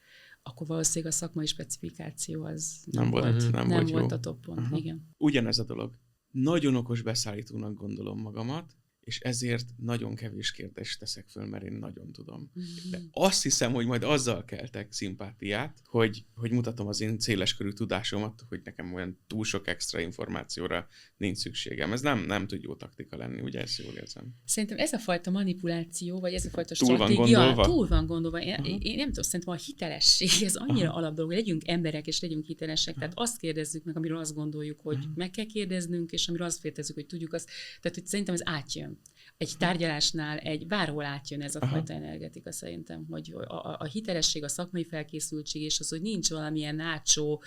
akkor valószínűleg a szakmai specifikáció az nem volt a toppon. Igen. Ugyanez a dolog. Nagyon okos beszállítónak gondolom magamat, és ezért nagyon kevés kérdést teszek föl, mert én nagyon tudom. De azt hiszem, hogy majd azzal keltek szimpátiát, hogy mutatom az én széleskörű tudásomat, hogy nekem olyan túl sok extra információra nincs szükségem. Ez nem tud jó taktika lenni, ugye ezt jól érzem. Szerintem ez a fajta manipuláció, vagy ez a fajta túl van gondolva. Én nem tudom, szerintem a hitelesség, ez annyira alapdolog, hogy legyünk emberek, és legyünk hitelesek. Tehát azt kérdezzük meg, amiről azt gondoljuk, hogy meg kell kérdeznünk, és amiről azt féltezzük, hogy tudjuk azt. Tehát, hogy szerintem ez átjön. Egy tárgyalásnál, bárhol átjön ez a fajta energetika szerintem, hogy a hitelesség, a szakmai felkészültség, és az, hogy nincs valamilyen átsó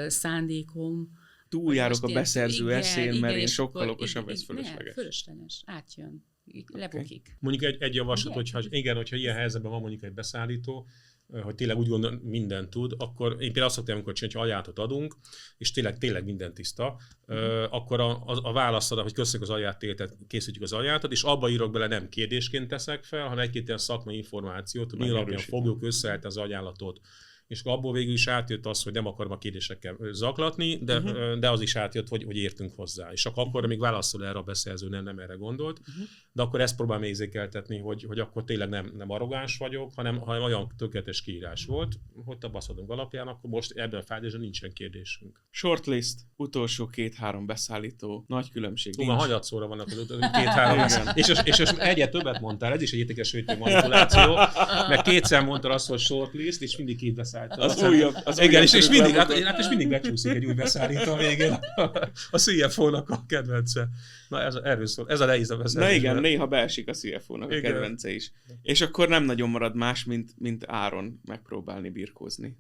szándékom. Túljárok a beszerző eszén, mert én sokkal okosabb, ez fölösleges. Nem, fölösleges, átjön, lebukik. Mondjuk egy javaslat, hogyha ilyen helyzetben van mondjuk egy beszállító, hogy tényleg úgy gondol, mindent tud, akkor én például azt szoktam, amikor csinálni, hogy ajánlatot adunk, és tényleg minden tiszta, akkor a válasz ad, hogy köszönjük az ajánlatot, készítjük az ajánlatot, és abba írok bele, nem kérdésként teszek fel, hanem egy-két ilyen szakmai információt, hogy mi alapján fogjuk összeállítani az ajánlatot. És abból végül is átjött az, hogy nem akarom a kérdésekkel zaklatni, de az is átjött, hogy értünk hozzá. És akkor még válaszol erre a beszerző, nem erre gondolt. De akkor ezt próbálom érzékeltetni, hogy akkor tényleg nem arrogáns vagyok, hanem olyan tökéletes kiírás volt, hogy tapasztalatunk alapján, akkor most ebben a fázisban nincsen kérdésünk. Shortlist, utolsó 2-3 beszállító, nagy különbség. Van hagyatszóra vannak az 2-3 és egyet többet mondtál, ez is egy értékes manipuláció, mert kétszer mondtad azt, hogy shortlist, és mindig 2 beszállító. Az újabb. Igen, és mindig becsúszik egy új beszállító a végén. A CFO-nak a kedvence. Na erről szól. Ez a nehéz a beszállító. Na igen, néha beesik a CFO-nak a kedvence is. És akkor nem nagyon marad más, mint áron megpróbálni birkózni.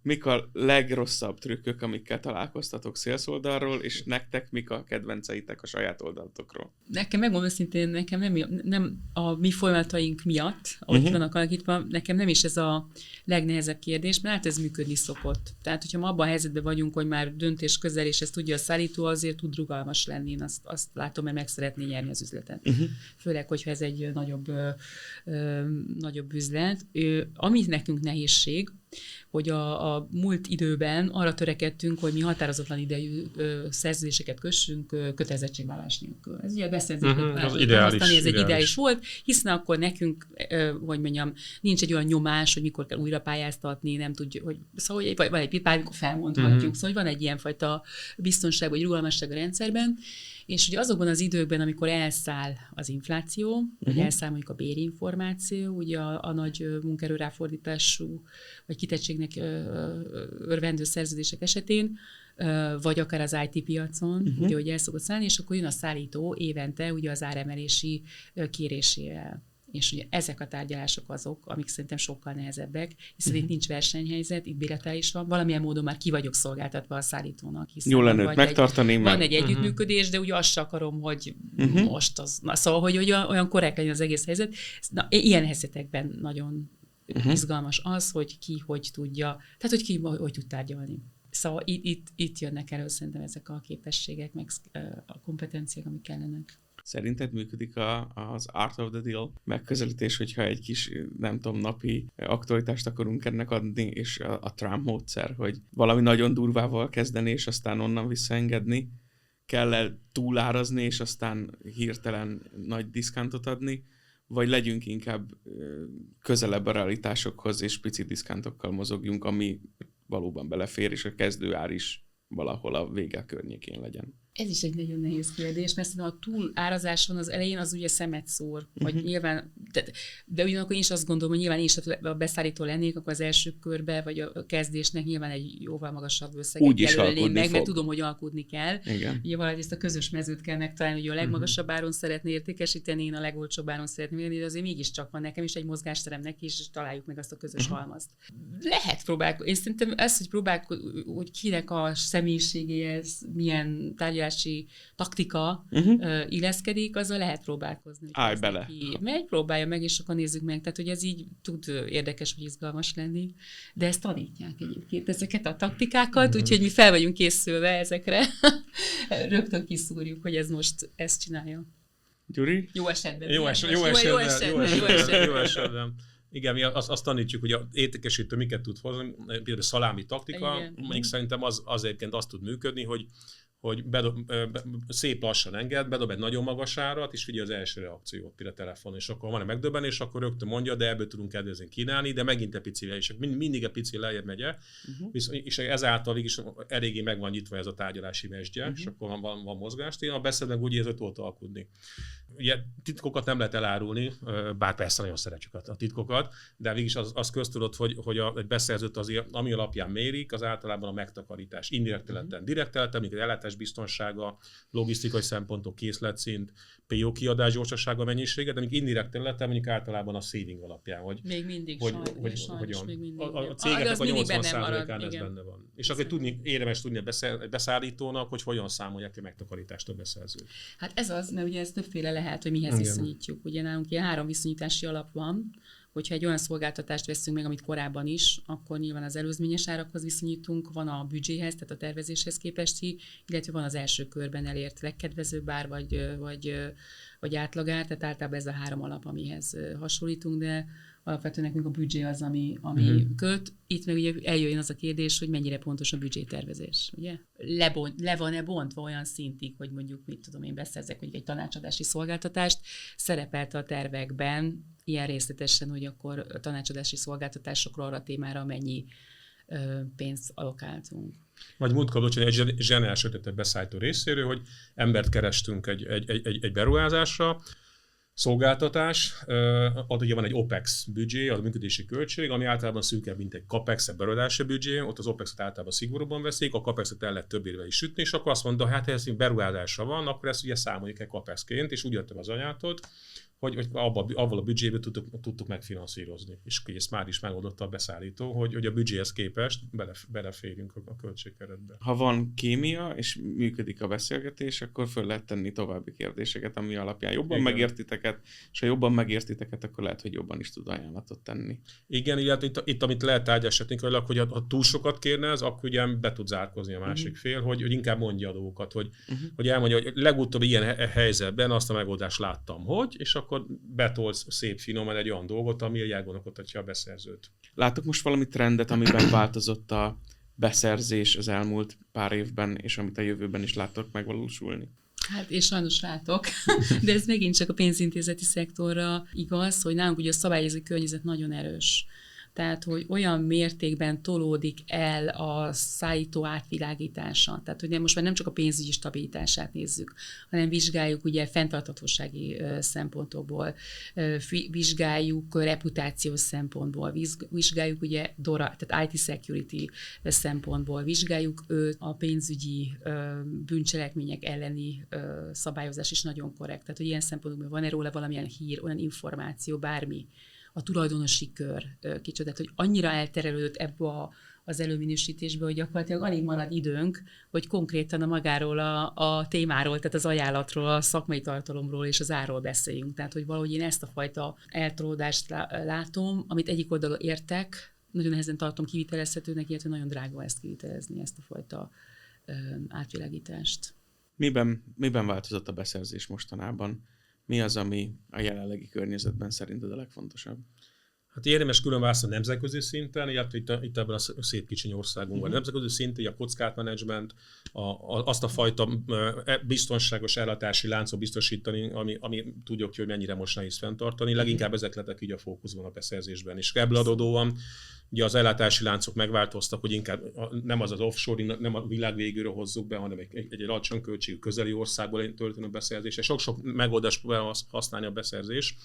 mik a legrosszabb trükkök, amikkel találkoztatok sales oldalról, és nektek mik a kedvenceitek a saját oldalatokról? Nekem megmondom őszintén, nekem nem a mi folyamataink miatt, ahogy vannak alakítva, nekem nem is ez a legnehezebb kérdés, mert hát ez működni szokott. Tehát, hogyha ma abban a helyzetben vagyunk, hogy már döntés közel, és ezt tudja a szállító, azért tud rugalmas lenni. Én azt látom, mert meg szeretné nyerni az üzletet. Főleg, hogyha ez egy nagyobb üzlet. Ami nekünk nehézség, hogy a múlt időben arra törekedtünk, hogy mi határozatlan idejű szerződéseket kössünk kötelezettségvállalás nélkül. Ez ugye a beszerzésben az ideális, ez egy ideális volt, hiszen akkor nekünk, hogy mondjam, nincs egy olyan nyomás, hogy mikor kell újra pályáztatni, nem tudjuk, hogy szóval hogy van egy pár, amikor felmondhatjuk, szóval hogy van egy ilyenfajta biztonság vagy rugalmasság a rendszerben, és ugye azokban az időkben, amikor elszáll az infláció, vagy elszáll mondjuk a bérinformáció, ugye a nagy munkaerő ráfordítású, vagy kitettségnek örvendő szerződések esetén, vagy akár az IT piacon, ugye, hogy el szokott szállni, és akkor jön a szállító évente ugye az áremelési kérésével. És ugye ezek a tárgyalások azok, amik szerintem sokkal nehezebbek, hiszen itt nincs versenyhelyzet, itt bilaterális van, valamilyen módon már ki vagyok szolgáltatva a szállítónak. Jó lenne megtartani. Van egy együttműködés, de ugye azt se akarom, hogy most az... Szóval, hogy olyan korrekt legyen az egész helyzet. Na, ilyen helyzetekben nagyon izgalmas az, hogy ki hogy tudja, tehát hogy ki hogy tud tárgyalni. Szóval itt jönnek elő szerintem ezek a képességek, meg a kompetenciák, amik kellenek. Szerinted működik az Art of the Deal megközelítés, hogyha egy kis, nem tudom, napi aktualitást akarunk ennek adni, és a Trump módszer, hogy valami nagyon durvával kezdeni, és aztán onnan visszaengedni, kell túlárazni, és aztán hirtelen nagy diszkántot adni, vagy legyünk inkább közelebb a realitásokhoz, és pici diszkántokkal mozogjunk, ami valóban belefér, és a kezdőár is valahol a vége környékén legyen. Ez is egy nagyon nehéz kérdés, mert szerintem a túlárazáson az elején az ugye szemet szór, vagy nyilván, de ugyanakkor én is azt gondolom, hogy nyilván én is a beszállító lennék, akkor az első körbe, vagy a kezdésnek nyilván egy jóval magasabb összeget jelölném meg, mert tudom, hogy alkudni kell. Igen. Ugye valahogy ezt a közös mezőt kell megtalálni, hogy a legmagasabb áron szeretné értékesíteni, én a legolcsóbb áron szeretném érni, de azért mégiscsak van nekem is egy mozgásterem neki, és találjuk meg azt a közös halmazt. Lehet próbálkozni. Én szerintem ezt, hogy próbálkozni, hogy kinek a személyiségéhez milyen tárgyalási taktika illeszkedik, azzal lehet próbálkozni. Állj bele. Megy, próbálja meg, és akkor nézzük meg. Tehát, hogy ez így tud érdekes vagy izgalmas lenni. De ezt tanítják egyébként, ezeket a taktikákat, úgyhogy mi fel vagyunk készülve ezekre. Rögtön kiszúrjuk, hogy ez most ezt csinálja. Gyuri? Jó esetben. Jó esetben. Igen, mi azt tanítjuk, hogy az értékesítő miket tud hozni, például a szalámi taktika, mondjuk szerintem az egyébként azt tud működni, hogy szép lassan enged, bedob egy nagyon magas árat, és figyelj az első reakciót például telefonon, és akkor van egy megdöbbenés, akkor rögtön mondja, de ebből tudunk kedvezni kínálni, de megint egy picivel, és mindig egy pici lejjebb megy, és ezáltal is eléggé meg van nyitva ez a tárgyalási mesdje, és akkor van mozgást. Én a beszédnek úgy érzem, hogy tudott alkudni. Ugye titkokat nem lehet elárulni, bár persze nagyon szeretjük a titkokat, de mégis az köztudott, hogy egy beszerzőt azért, ami alapján mérik, az általában a megtakarítás. Indirekt területen, direkt területen, mondjuk az ellátás biztonsága, logisztikai szempontok, készletszint, PO kiadás gyorsasága, mennyisége, de mondjuk indirekt területen mondjuk általában a saving alapján, hogy még mindig hogyan. Még mindig. A cégeknek a 80%-án ez benne van. És akkor érdemes tudni a beszállítónak, hogy hogyan számolják ki a megtakarítást a beszerzőt. Hát ez az, mert ugye ez többféle lehet, hogy mihez viszonyítjuk. Ugye nálunk ilyen 3 viszonyítási alap van, hogyha egy olyan szolgáltatást veszünk meg, amit korábban is, akkor nyilván az előzményes árakhoz viszonyítunk, van a büdzséhez, tehát a tervezéshez képesti, illetve van az első körben elért legkedvezőbb ár, vagy átlagár, tehát általában ez a 3 alap, amihez hasonlítunk, de alapvetően nekünk a büdzsé az, ami köt. Itt meg ugye eljöjjön az a kérdés, hogy mennyire pontos a büdzsétervezés, ugye? Le van-e bontva olyan szintig, hogy mondjuk, mit tudom én, beszerzek mondjuk egy tanácsadási szolgáltatást, szerepelt a tervekben ilyen részletesen, hogy akkor a tanácsadási szolgáltatásokra arra a témára mennyi pénzt allokáltunk. Vagy múltkor egy zseniális ötletet beszállító részéről, hogy embert kerestünk egy beruházásra, szolgáltatás, ott ugye van egy OPEX büdzsé, a működési költség, ami általában szűkebb, mint egy CAPEX, egy beruházási büdzsé, ott az OPEX-et általában szigorúban veszik, a CAPEX-et el lehet több évvel is sütni, és akkor azt mondta, hát ha ez beruházásra van, akkor ezt ugye számoljuk egy CAPEX-ként, és úgy jöttem az anyától, hogy abban a büdzséből tudtuk megfinanszírozni. És ezt már is megoldotta a beszállító, hogy a büdzséhez képest beleférjünk a költségkeretbe. Ha van kémia, és működik a beszélgetés, akkor föl lehet tenni további kérdéseket, ami alapján jobban megértiteket, és ha jobban megértiteket, akkor lehet, hogy jobban is tud ajánlatot tenni. Igen, illetve itt amit lehet tárgyasítani, hogy ha túl sokat kérne, akkor ugye be tud zárkozni a másik fél, hogy inkább mondja a dolgokat, hogy elmondja, hogy legutóbb ilyen helyzetben azt a megoldást láttam, és akkor betolsz szép finoman egy olyan dolgot, ami elgondolkodtatja a beszerzőt. Látok most valami trendet, amiben változott a beszerzés az elmúlt pár évben, és amit a jövőben is látok megvalósulni? Hát én sajnos látok, de ez megint csak a pénzintézeti szektorra igaz, hogy nálunk ugye a szabályozói környezet nagyon erős. Tehát, hogy olyan mértékben tolódik el a szállító átvilágítása. Tehát, hogy most már nem csak a pénzügyi stabilitását nézzük, hanem vizsgáljuk ugye fenntarthatósági szempontokból, vizsgáljuk reputációs szempontból, vizsgáljuk ugye DORA, tehát IT security szempontból, vizsgáljuk a pénzügyi bűncselekmények elleni szabályozás is nagyon korrekt. Tehát, hogy ilyen szempontból van-e róla valamilyen hír, olyan információ, bármi, a tulajdonosi kör kicsoda, hogy annyira elterelődött ebbe az előminősítésbe, hogy gyakorlatilag alig marad időnk, hogy konkrétan a magáról a témáról, tehát az ajánlatról, a szakmai tartalomról és az árról beszéljünk. Tehát, hogy valahogy én ezt a fajta eltolódást látom, amit egyik oldalon értek, nagyon nehezen tartom kivitelezhetőnek, illetve nagyon drága ezt kivitelezni, ezt a fajta átvilágítást. Miben változott a beszerzés mostanában? Mi az, ami a jelenlegi környezetben szerinted a legfontosabb? Hát érdemes külön választani nemzetközi szinten, illetve itt ebben a szép kicsiny országunkban. Nemzetközi szinten a kockátmenedzsment, azt a fajta biztonságos ellátási láncot biztosítani, ami tudjuk, hogy mennyire most nehéz fenntartani. Leginkább ezek lettek így a fókuszban a beszerzésben. És ebből adódóan ugye az ellátási láncok megváltoztak, hogy inkább nem az offshore, nem a világ végéről hozzuk be, hanem egy alacsony költségű közeli országból történő beszerzés. Sok-sok megoldást próbál használni a beszerzés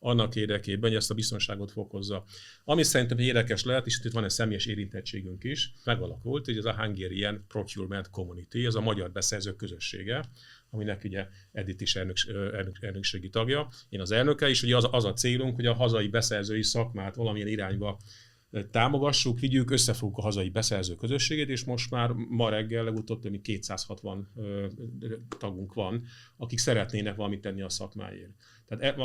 annak érdekében, hogy ezt a biztonságot fokozza. Ami szerintem érdekes lehet, és itt van egy személyes érintettségünk is, megalakult, hogy ez a Hungarian Procurement Community, ez a magyar beszerzők közössége, aminek ugye Edith is elnökségi tagja, én az elnöke, és ugye az a célunk, hogy a hazai beszerzői szakmát valamilyen irányba támogassuk, vigyük, összefogjuk a hazai beszerző közösségét, és most már ma reggel legutóbb több 260 tagunk van, akik szeretnének valamit tenni a szakmáért. Tehát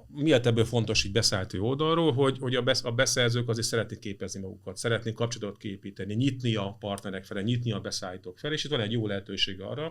miért ebből fontos így beszállító oldalról, hogy a beszerzők azért szeretnék képezni magukat, szeretnék kapcsolatot képíteni, nyitni a partnerek felé, nyitni a beszállítók felé, és itt van egy jó lehetőség arra,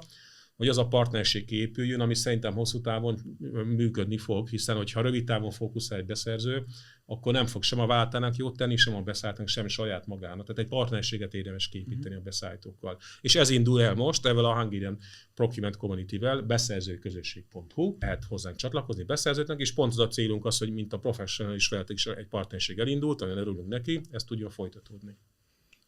hogy az a partnerség épüljön, ami szerintem hosszú távon működni fog, hiszen hogyha rövid távon fókuszál egy beszerző, akkor nem fog sem a váltának jót tenni, sem a beszállítónak, sem saját magának. Tehát egy partnerséget érdemes képíteni a beszállítókkal. És ez indul el most, ezzel a Hungarian Procurement Community-vel, beszerzőközösség.hu, lehet hozzánk csatlakozni beszerzőknek, és pont az a célunk az, hogy mint a professional is veletek is egy partnerség elindult, nagyon örülünk neki, ezt tudjon folytatódni.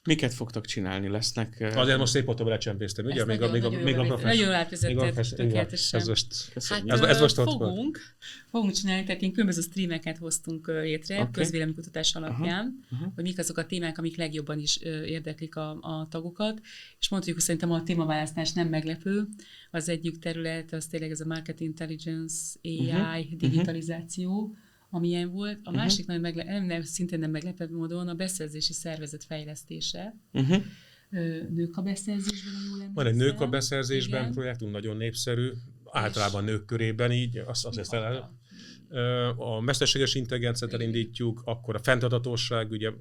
Miket fogtok csinálni? Lesznek... Azért most szép otthon lecsempésztem, ugye? Még a professzionál. Nagyon átvezetted, tökéletesen. Ez most fogunk csinálni, tehát én különböző streameket hoztunk létre, közvéleménykutatás alapján, hogy mik azok a témák, amik legjobban is érdeklik a tagokat, és mondjuk, hogy szerintem a témaválasztás nem meglepő. Az egyik terület, az tényleg ez a market intelligence, AI, digitalizáció, amilyen volt. A másik szintén nem meglepett módon a beszerzési szervezet fejlesztése. Nők a beszerzésben, ha jól emlékszem. Van egy nők a beszerzésben projektunk, nagyon népszerű, általában nők körében így, azt a mesterséges intelligenciát elindítjuk, akkor a fenntarthatóság, ugye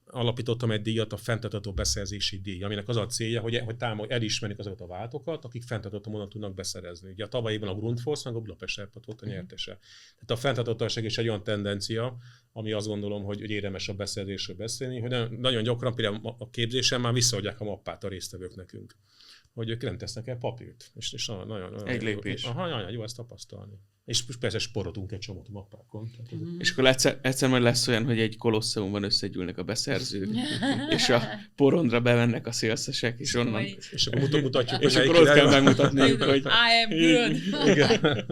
alapítottam egy díjat, a fenntartható beszerzési díj, aminek az a célja, hogy elismerjük azokat a váltókat, akik fenntartható módon tudnak beszerezni. Ugye a tavalyiban a Grundfos, meg a Budapest Airport volt a nyertese. Tehát a fenntarthatóság is egy olyan tendencia, ami azt gondolom, hogy érdemes a beszerzésről beszélni, hogy nagyon gyakran például a képzésen már visszaadják a mappát a résztvevők nekünk, hogy ők nem tesznek el papírt. És nagyon egy lépés. Nagyon jó ezt tapasztalni. És persze sporotunk egy csomót a mappákon. És akkor egyszer majd lesz olyan, hogy egy kolosszeumban összegyűlnek a beszerzők, és a porondra bevennek a szélszesek, és onnan... És akkor mutatjuk, és akkor ott kell megmutatniuk, hogy... I am good!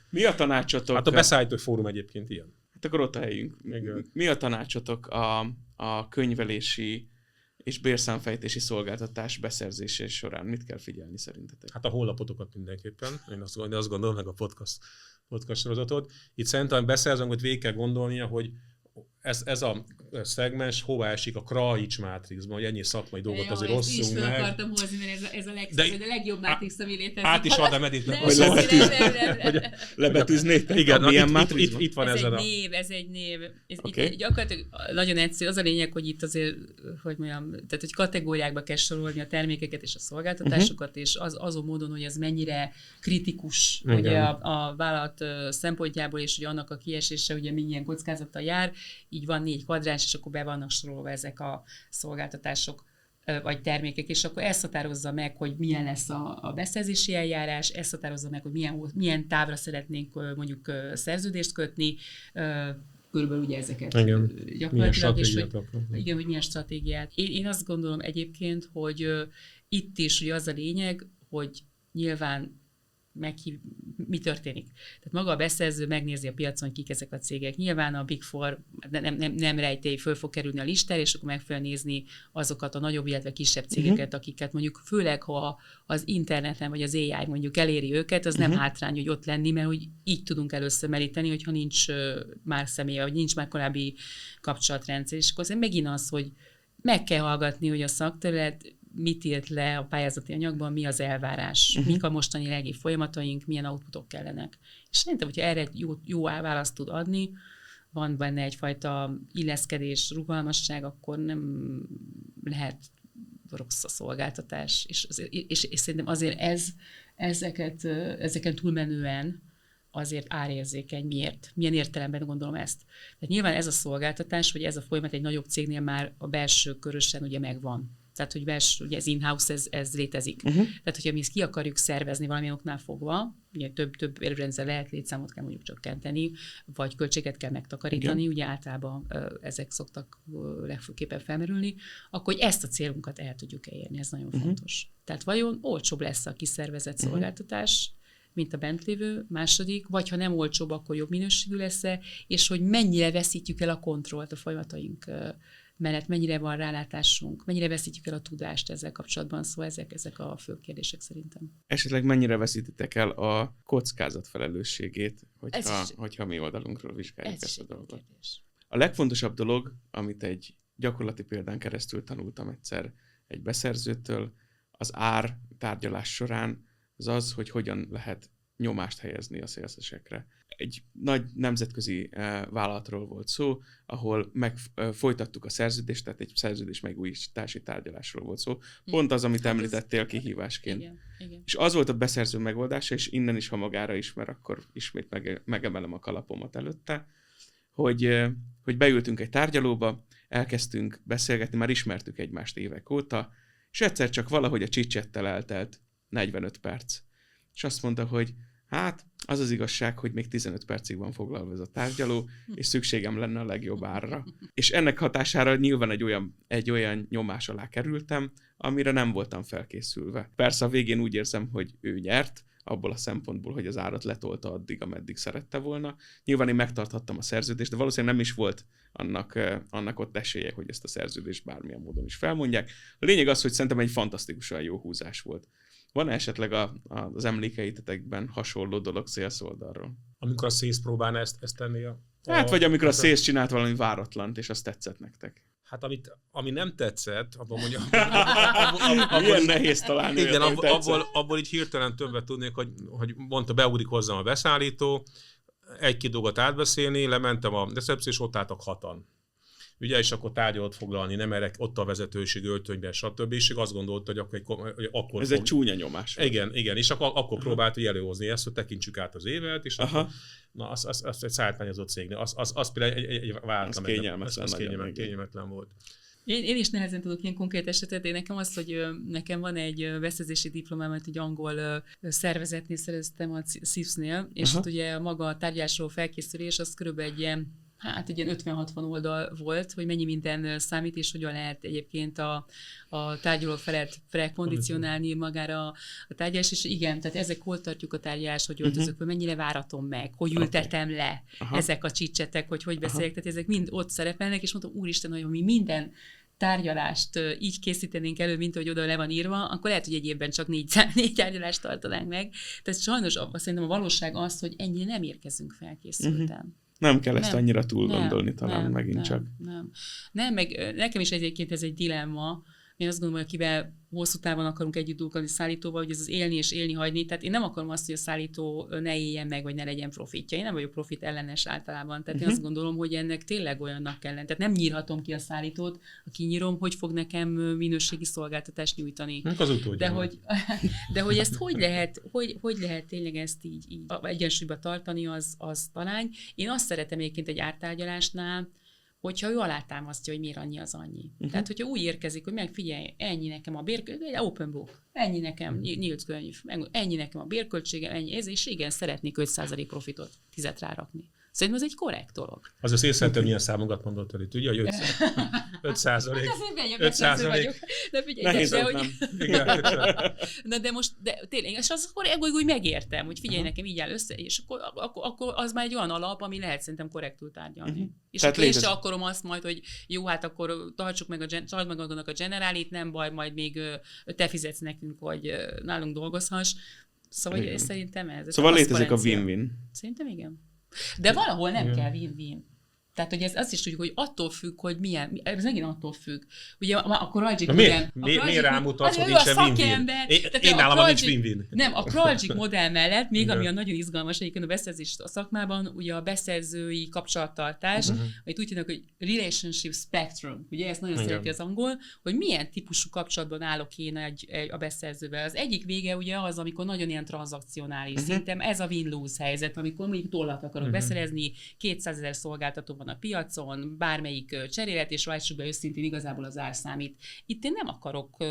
Mi a tanácsotok? Hát a beszállító fórum egyébként ilyen. Hát akkor ott a helyünk. Mi a tanácsotok a könyvelési és bérszámfejtési szolgáltatás beszerzése során? Mit kell figyelni szerintetek? Hát a honlapotokat mindenképpen. Én azt gondolom, meg a podcast podcast sorozatot. Itt szerintem beszerzőnket végig kell gondolnia, hogy ez a szegmens hova esik a Krajcs mátrixban, hogy ennyi szakmai dolgot azért osszunk meg. Ezt is akartam hozni, mert ez a legjobb mátrix, ami létezik. Át is adom Editnek. Lebetűznétek? Igen, itt van ez egy név. Itt gyakorlatilag nagyon egyszerű. Az a lényeg, hogy itt azért, hogy mondjam, tehát hogy kategóriákba kell sorolni a termékeket és a szolgáltatásokat, és azon módon, hogy az mennyire kritikus ugye a vállalat szempontjából, és hogy annak a kiesése ugye milyen kockázattal jár. Így van 4 kvadráns, és akkor be vannak sorolva ezek a szolgáltatások vagy termékek, és akkor ezt határozza meg, hogy milyen lesz a beszerzési eljárás, ezt határozza meg, hogy milyen távra szeretnénk mondjuk szerződést kötni, körülbelül ugye ezeket gyakorlatilag, és hogy milyen stratégiát. Én azt gondolom egyébként, hogy itt is ugye az a lényeg, hogy nyilván mi történik. Tehát maga a beszerző megnézi a piacon, kik ezek a cégek. Nyilván a Big Four nem rejtély, föl fog kerülni a listára, és akkor meg fel nézni azokat a nagyobb, illetve kisebb cégeket, akiket mondjuk főleg, ha az interneten vagy az AI mondjuk eléri őket, az nem hátrány, hogy ott lenni, mert hogy így tudunk először meríteni, hogyha nincs már személy, vagy nincs már korábbi kapcsolatrendszer. És akkor megint az, hogy meg kell hallgatni, hogy a szakterület mit írt le a pályázati anyagban, mi az elvárás, mik a mostani legi folyamataink, milyen outputok kellenek. És szerintem, hogyha erre jó választ tud adni, van benne egyfajta illeszkedés, rugalmasság, akkor nem lehet rossz a szolgáltatás. És szerintem azért ezeken túlmenően azért árérzékeny. Miért? Milyen értelemben gondolom ezt? Tehát nyilván ez a szolgáltatás, vagy ez a folyamat egy nagyobb cégnél már a belső körösen ugye megvan. Tehát, hogy ugye ez in-house, ez létezik. Tehát, hogyha mi ezt ki akarjuk szervezni valamilyen oknál fogva, ugye több rendszer lehet, létszámot kell mondjuk csökkenteni, vagy költséget kell megtakarítani, igen. Ugye általában ezek szoktak legfőképpen felmerülni, akkor hogy ezt a célunkat el tudjuk érni, ez nagyon fontos. Tehát vajon olcsóbb lesz a kiszervezett szolgáltatás, mint a bent lévő, második, vagy ha nem olcsóbb, akkor jobb minőségű lesz-e, és hogy mennyire veszítjük el a kontrollt a folyamataink mellett, mennyire van rálátásunk, mennyire veszítjük el a tudást ezzel kapcsolatban, szóval ezek a fő kérdések szerintem. Esetleg mennyire veszítitek el a kockázat felelősségét, hogyha mi oldalunkról vizsgáljuk ezt a dolgot? Kérdés. A legfontosabb dolog, amit egy gyakorlati példán keresztül tanultam egyszer egy beszerzőtől, az ár tárgyalás során az, hogy hogyan lehet nyomást helyezni a szélszesekre. Egy nagy nemzetközi vállalatról volt szó, ahol folytattuk a szerződést, tehát egy szerződés megújítási tárgyalásról volt szó. Pont az, amit említettél kihívásként. Igen. És az volt a beszerző megoldása, és innen is, ha magára ismer, akkor ismét megemelem a kalapomat előtte, hogy beültünk egy tárgyalóba, elkezdtünk beszélgetni, már ismertük egymást évek óta, és egyszer csak valahogy a chit-chattel eltelt 45 perc. És azt mondta, hogy hát az az igazság, hogy még 15 percig van foglalva ez a tárgyaló, és szükségem lenne a legjobb árra. És ennek hatására nyilván egy olyan nyomás alá kerültem, amire nem voltam felkészülve. Persze a végén úgy érzem, hogy ő nyert, abból a szempontból, hogy az árat letolta addig, ameddig szerette volna. Nyilván én megtarthattam a szerződést, de valószínűleg nem is volt annak ott esélye, hogy ezt a szerződést bármilyen módon is felmondják. A lényeg az, hogy szerintem egy fantasztikusan jó húzás volt. Van esetleg az emlékeitetekben hasonló dolog sales oldalról? Amikor a sales próbálna ezt tenni vagy amikor a sales csinált valami váratlant, és azt tetszett nektek. Hát ami nem tetszett, abban mondja... Ilyen nehéz találni. Igen, abból így hirtelen többet tudnék, hogy mondta, beugrik hozzám a beszállító, egy-két dolgot átbeszélni, lementem a recepció, és ott álltak 6-an. Ugye, és akkor tárgyalat foglalni, nem erre ott a vezetőség öltönyben, stb. És azt gondolta, hogy akkor ez egy csúnya nyomás. Igen, és akkor próbált, hogy előhozni ezt, hogy tekintsük át az évet, és akkor, az egy szállítmányozott cégnél. Az például egy váratlan, az kényelmetlen volt. Én is nehezen tudok ilyen konkrét esetet, nekem az, hogy nekem van egy beszerzési diplomámat, egy angol szervezetnél szereztem a CIFS-nél, és ott ugye maga a tárgyalásról felkészülés, az körülbelül egy ilyen 50-60 oldal volt, hogy mennyi minden számít, és hogyan lehet egyébként a tárgyaló felet prekondicionálni magára a tárgyalás, és igen, tehát ezek hol tartjuk a tárgyalás, hogy öltözök, hogy mennyire váratom meg, hogy ültetem le ezek a csicsetek, hogy beszéljek, tehát ezek mind ott szerepelnek, és mondtam, úristen, hogy mi minden tárgyalást így készítenénk elő, mint ahogy oda le van írva, akkor lehet, hogy egy évben csak 4 tárgyalást tartanánk meg. Tehát sajnos szerintem a valóság az, hogy ennyire nem érkezünk felkészülten. Nem kell ezt annyira túl gondolni talán megint csak. Nem, meg nekem is egyébként ez egy dilemma. Én azt gondolom, hogy akivel hosszú távon akarunk együtt dolgozni szállítóval, hogy ez az élni és élni hagyni. Tehát én nem akarom azt, hogy a szállító ne éljen meg, vagy ne legyen profitja. Én nem vagyok profit ellenes általában. Tehát én azt gondolom, hogy ennek tényleg olyannak kell lenni. Tehát nem nyírhatom ki a szállítót, ha kinyírom, hogy fog nekem minőségi szolgáltatást nyújtani. De hogy ezt hogy lehet tényleg ezt így egyensúlyba tartani, az talán. Én azt szeretem egyébként egy ártárgyalásnál, hogyha ő alátámasztja, hogy miért annyi az annyi. Tehát, hogyha úgy érkezik, hogy megfigyelj, ennyi nekem a bérköltség, egy open book, ennyi nekem nyílt könyv, ennyi nekem a bérköltsége, ennyi ez, és igen, szeretnék 5% profitot 10-et rárakni. Szerintem ez egy korrekt dolog. Az az észrevettem, milyen számokat mondott el itt, ugye, hogy 5%. De figyelj, de most, tényleg, és az akkor úgy megértem, hogy figyelj, nekem így áll össze, és akkor az már egy olyan alap, ami lehet szerintem korrektül tárgyalni. És akkor én sem akarom azt majd, hogy jó, hát akkor tartsuk meg a generálit, nem baj, majd még te fizetsz nekünk, hogy nálunk dolgozhass. Szóval szerintem ez. Szóval létezik a win-win. Szerintem igen. De valahol nem kell win-win. Tehát, hogy azt is tudjuk, hogy attól függ, hogy milyen, ez megint attól függ. Ugye a Krajcik modell... Miért rámutatsz, hogy nincsen win-win? Én nálam nincs win-win. Nem, a Krajcik modell mellett, még ami a nagyon izgalmas egyébként a beszerzés szakmában, ugye a beszerzői kapcsolattartás, amit úgy hívnak, hogy relationship spectrum. Ugye ezt nagyon szereti az angol, hogy milyen típusú kapcsolatban állok én a beszerzővel. Az egyik vége ugye az, amikor nagyon ilyen tranzakcionális. Szerintem ez a win-lose helyzet, amikor mondjuk tollat akarok beszerezni, 200 000 szolgáltató a piacon, bármelyik cserélet, és lássuk be őszintén, igazából az ár számít. Itt én nem akarok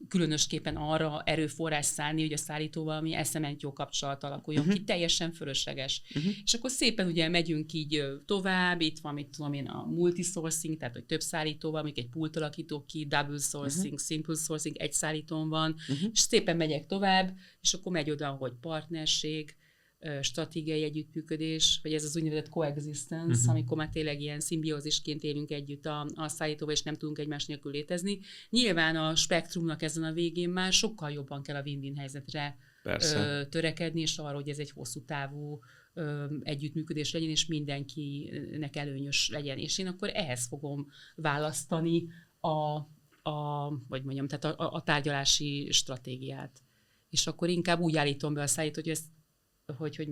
különösképpen arra erőforrás szállni, hogy a szállítóval valami eszement jó kapcsolat alakuljon ki, teljesen fölösleges. És akkor szépen ugye megyünk így tovább, itt van, mit tudom én, a multisourcing, tehát hogy több szállítóval, mondjuk egy pult alakítok ki, double sourcing, simple sourcing, egy szállítón van, és szépen megyek tovább, és akkor megy oda, hogy partnerség, stratégiai együttműködés, vagy ez az úgynevezett coexistence, amikor már tényleg ilyen szimbiózisként élünk együtt a szállítóval, és nem tudunk egymás nélkül létezni. Nyilván a spektrumnak ezen a végén már sokkal jobban kell a win-win helyzetre törekedni, és arra, hogy ez egy hosszú távú együttműködés legyen, és mindenkinek előnyös legyen. És én akkor ehhez fogom választani a tárgyalási stratégiát. És akkor inkább úgy állítom be a szállítót, hogy ezt hogy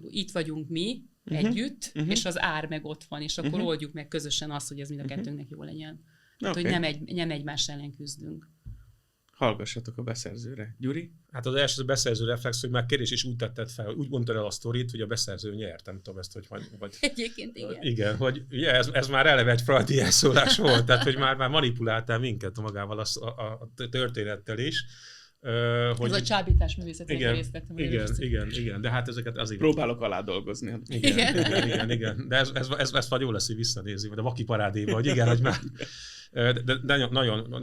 itt vagyunk mi együtt, és az ár meg ott van, és akkor oldjuk meg közösen azt, hogy ez mind a kettőnknek jó legyen. Tehát, hogy nem egymás ellen küzdünk. Hallgassatok a beszerzőre. Gyuri? Hát az első beszerző reflex, hogy már kérdés is úgy tetted fel, úgy mondtad el a sztorit, hogy a beszerző nyert, nem tudom ezt, hogy vagy... Egyébként igen. Igen, hogy ugye ez már eleve egy frajdi elszólás volt, tehát hogy már manipuláltál minket magával a történettel is. Ez a csábítás művészetében részt vettem. Igen, de hát ezeket azért... Próbálok alá dolgozni. Igen. De ez vagy jól lesz, hogy visszanézni, vagy a Vaki parádéba, hogy igen, hogy már... De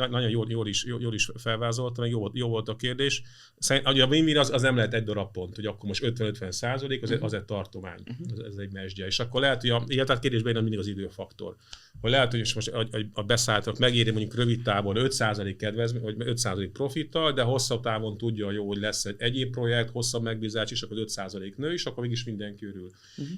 nagyon jól is felvázoltam, jó volt a kérdés. Szerintem a win-win az nem lehet egy darab pont, hogy akkor most 50-50%, az egy tartomány, ez egy mesdje. És akkor lehet, hogy tehát kérdésben mindig az időfaktor. Hogy lehet, hogy most a beszállítók megéri mondjuk rövid távon 5% kedvezmény, vagy 5% profittal, de hosszabb távon tudja jó, hogy lesz egy egyéb projekt, hosszabb megbízás, és akkor 5% nő, és akkor mégis mindenki örül.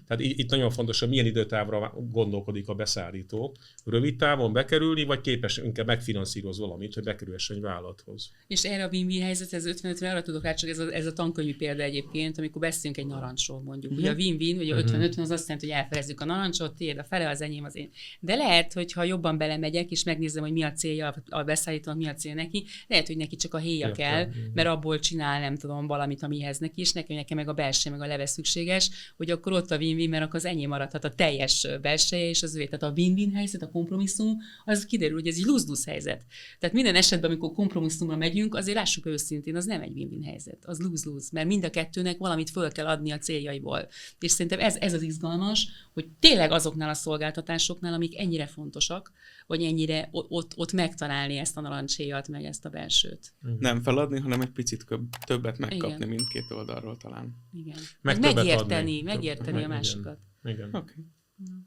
Tehát itt nagyon fontos, hogy milyen időtávra gondolkodik a beszállító. Rövid távon bekerülni, vagy képes inkább megfinanszíroz valamit, hogy bekerülhessen egy vállalathoz. És erre a win-win helyzethez 50-50 arra tudok rá, csak ez a tankönyvi példa egyébként, amikor beszélünk egy narancsról mondjuk. Ugye a win-win, vagy a 50-50 az azt jelenti, hogy elfelezzük a narancsot, tiéd a fele, az enyém, az én. De lehet, hogy ha jobban belemegyek, és megnézem, hogy mi a célja a beszállítónak, mi a célja neki, lehet, hogy neki csak a héja kell, mert abból csinál, nem tudom, valamit, amihez neki is, nekem meg a belső, meg a leve szükséges, hogy akkor ott a win-win, mert akkor az enyém maradhat a teljes belseje, és az övé. Tehát a win-win helyzet, a kompromisszum, az kiderül, hogy ez egy lose-lose helyzet. Tehát minden esetben, amikor kompromisszumra megyünk, azért lássuk őszintén, az nem egy win-win helyzet, az lose-lose, mert mind a kettőnek valamit föl kell adni a céljaiból. És szerintem ez az izgalmas, hogy tényleg azoknál a szolgáltatásoknál, amik ennyire fontosak, vagy ennyire ott megtalálni ezt a narancshéjat, meg ezt a belsőt. Nem feladni, hanem egy picit többet megkapni mindkét oldalról talán. Igen. Megérteni a másikat. Igen. Okay.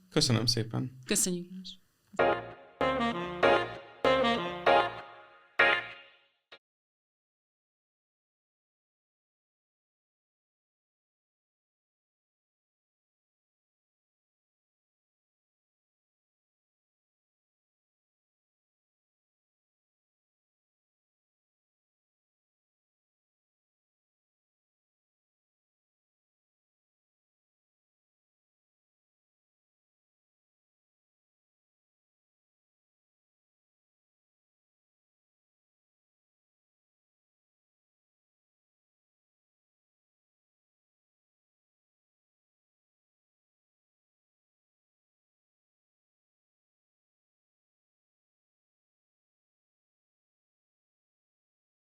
Köszönöm szépen. Köszönjük is.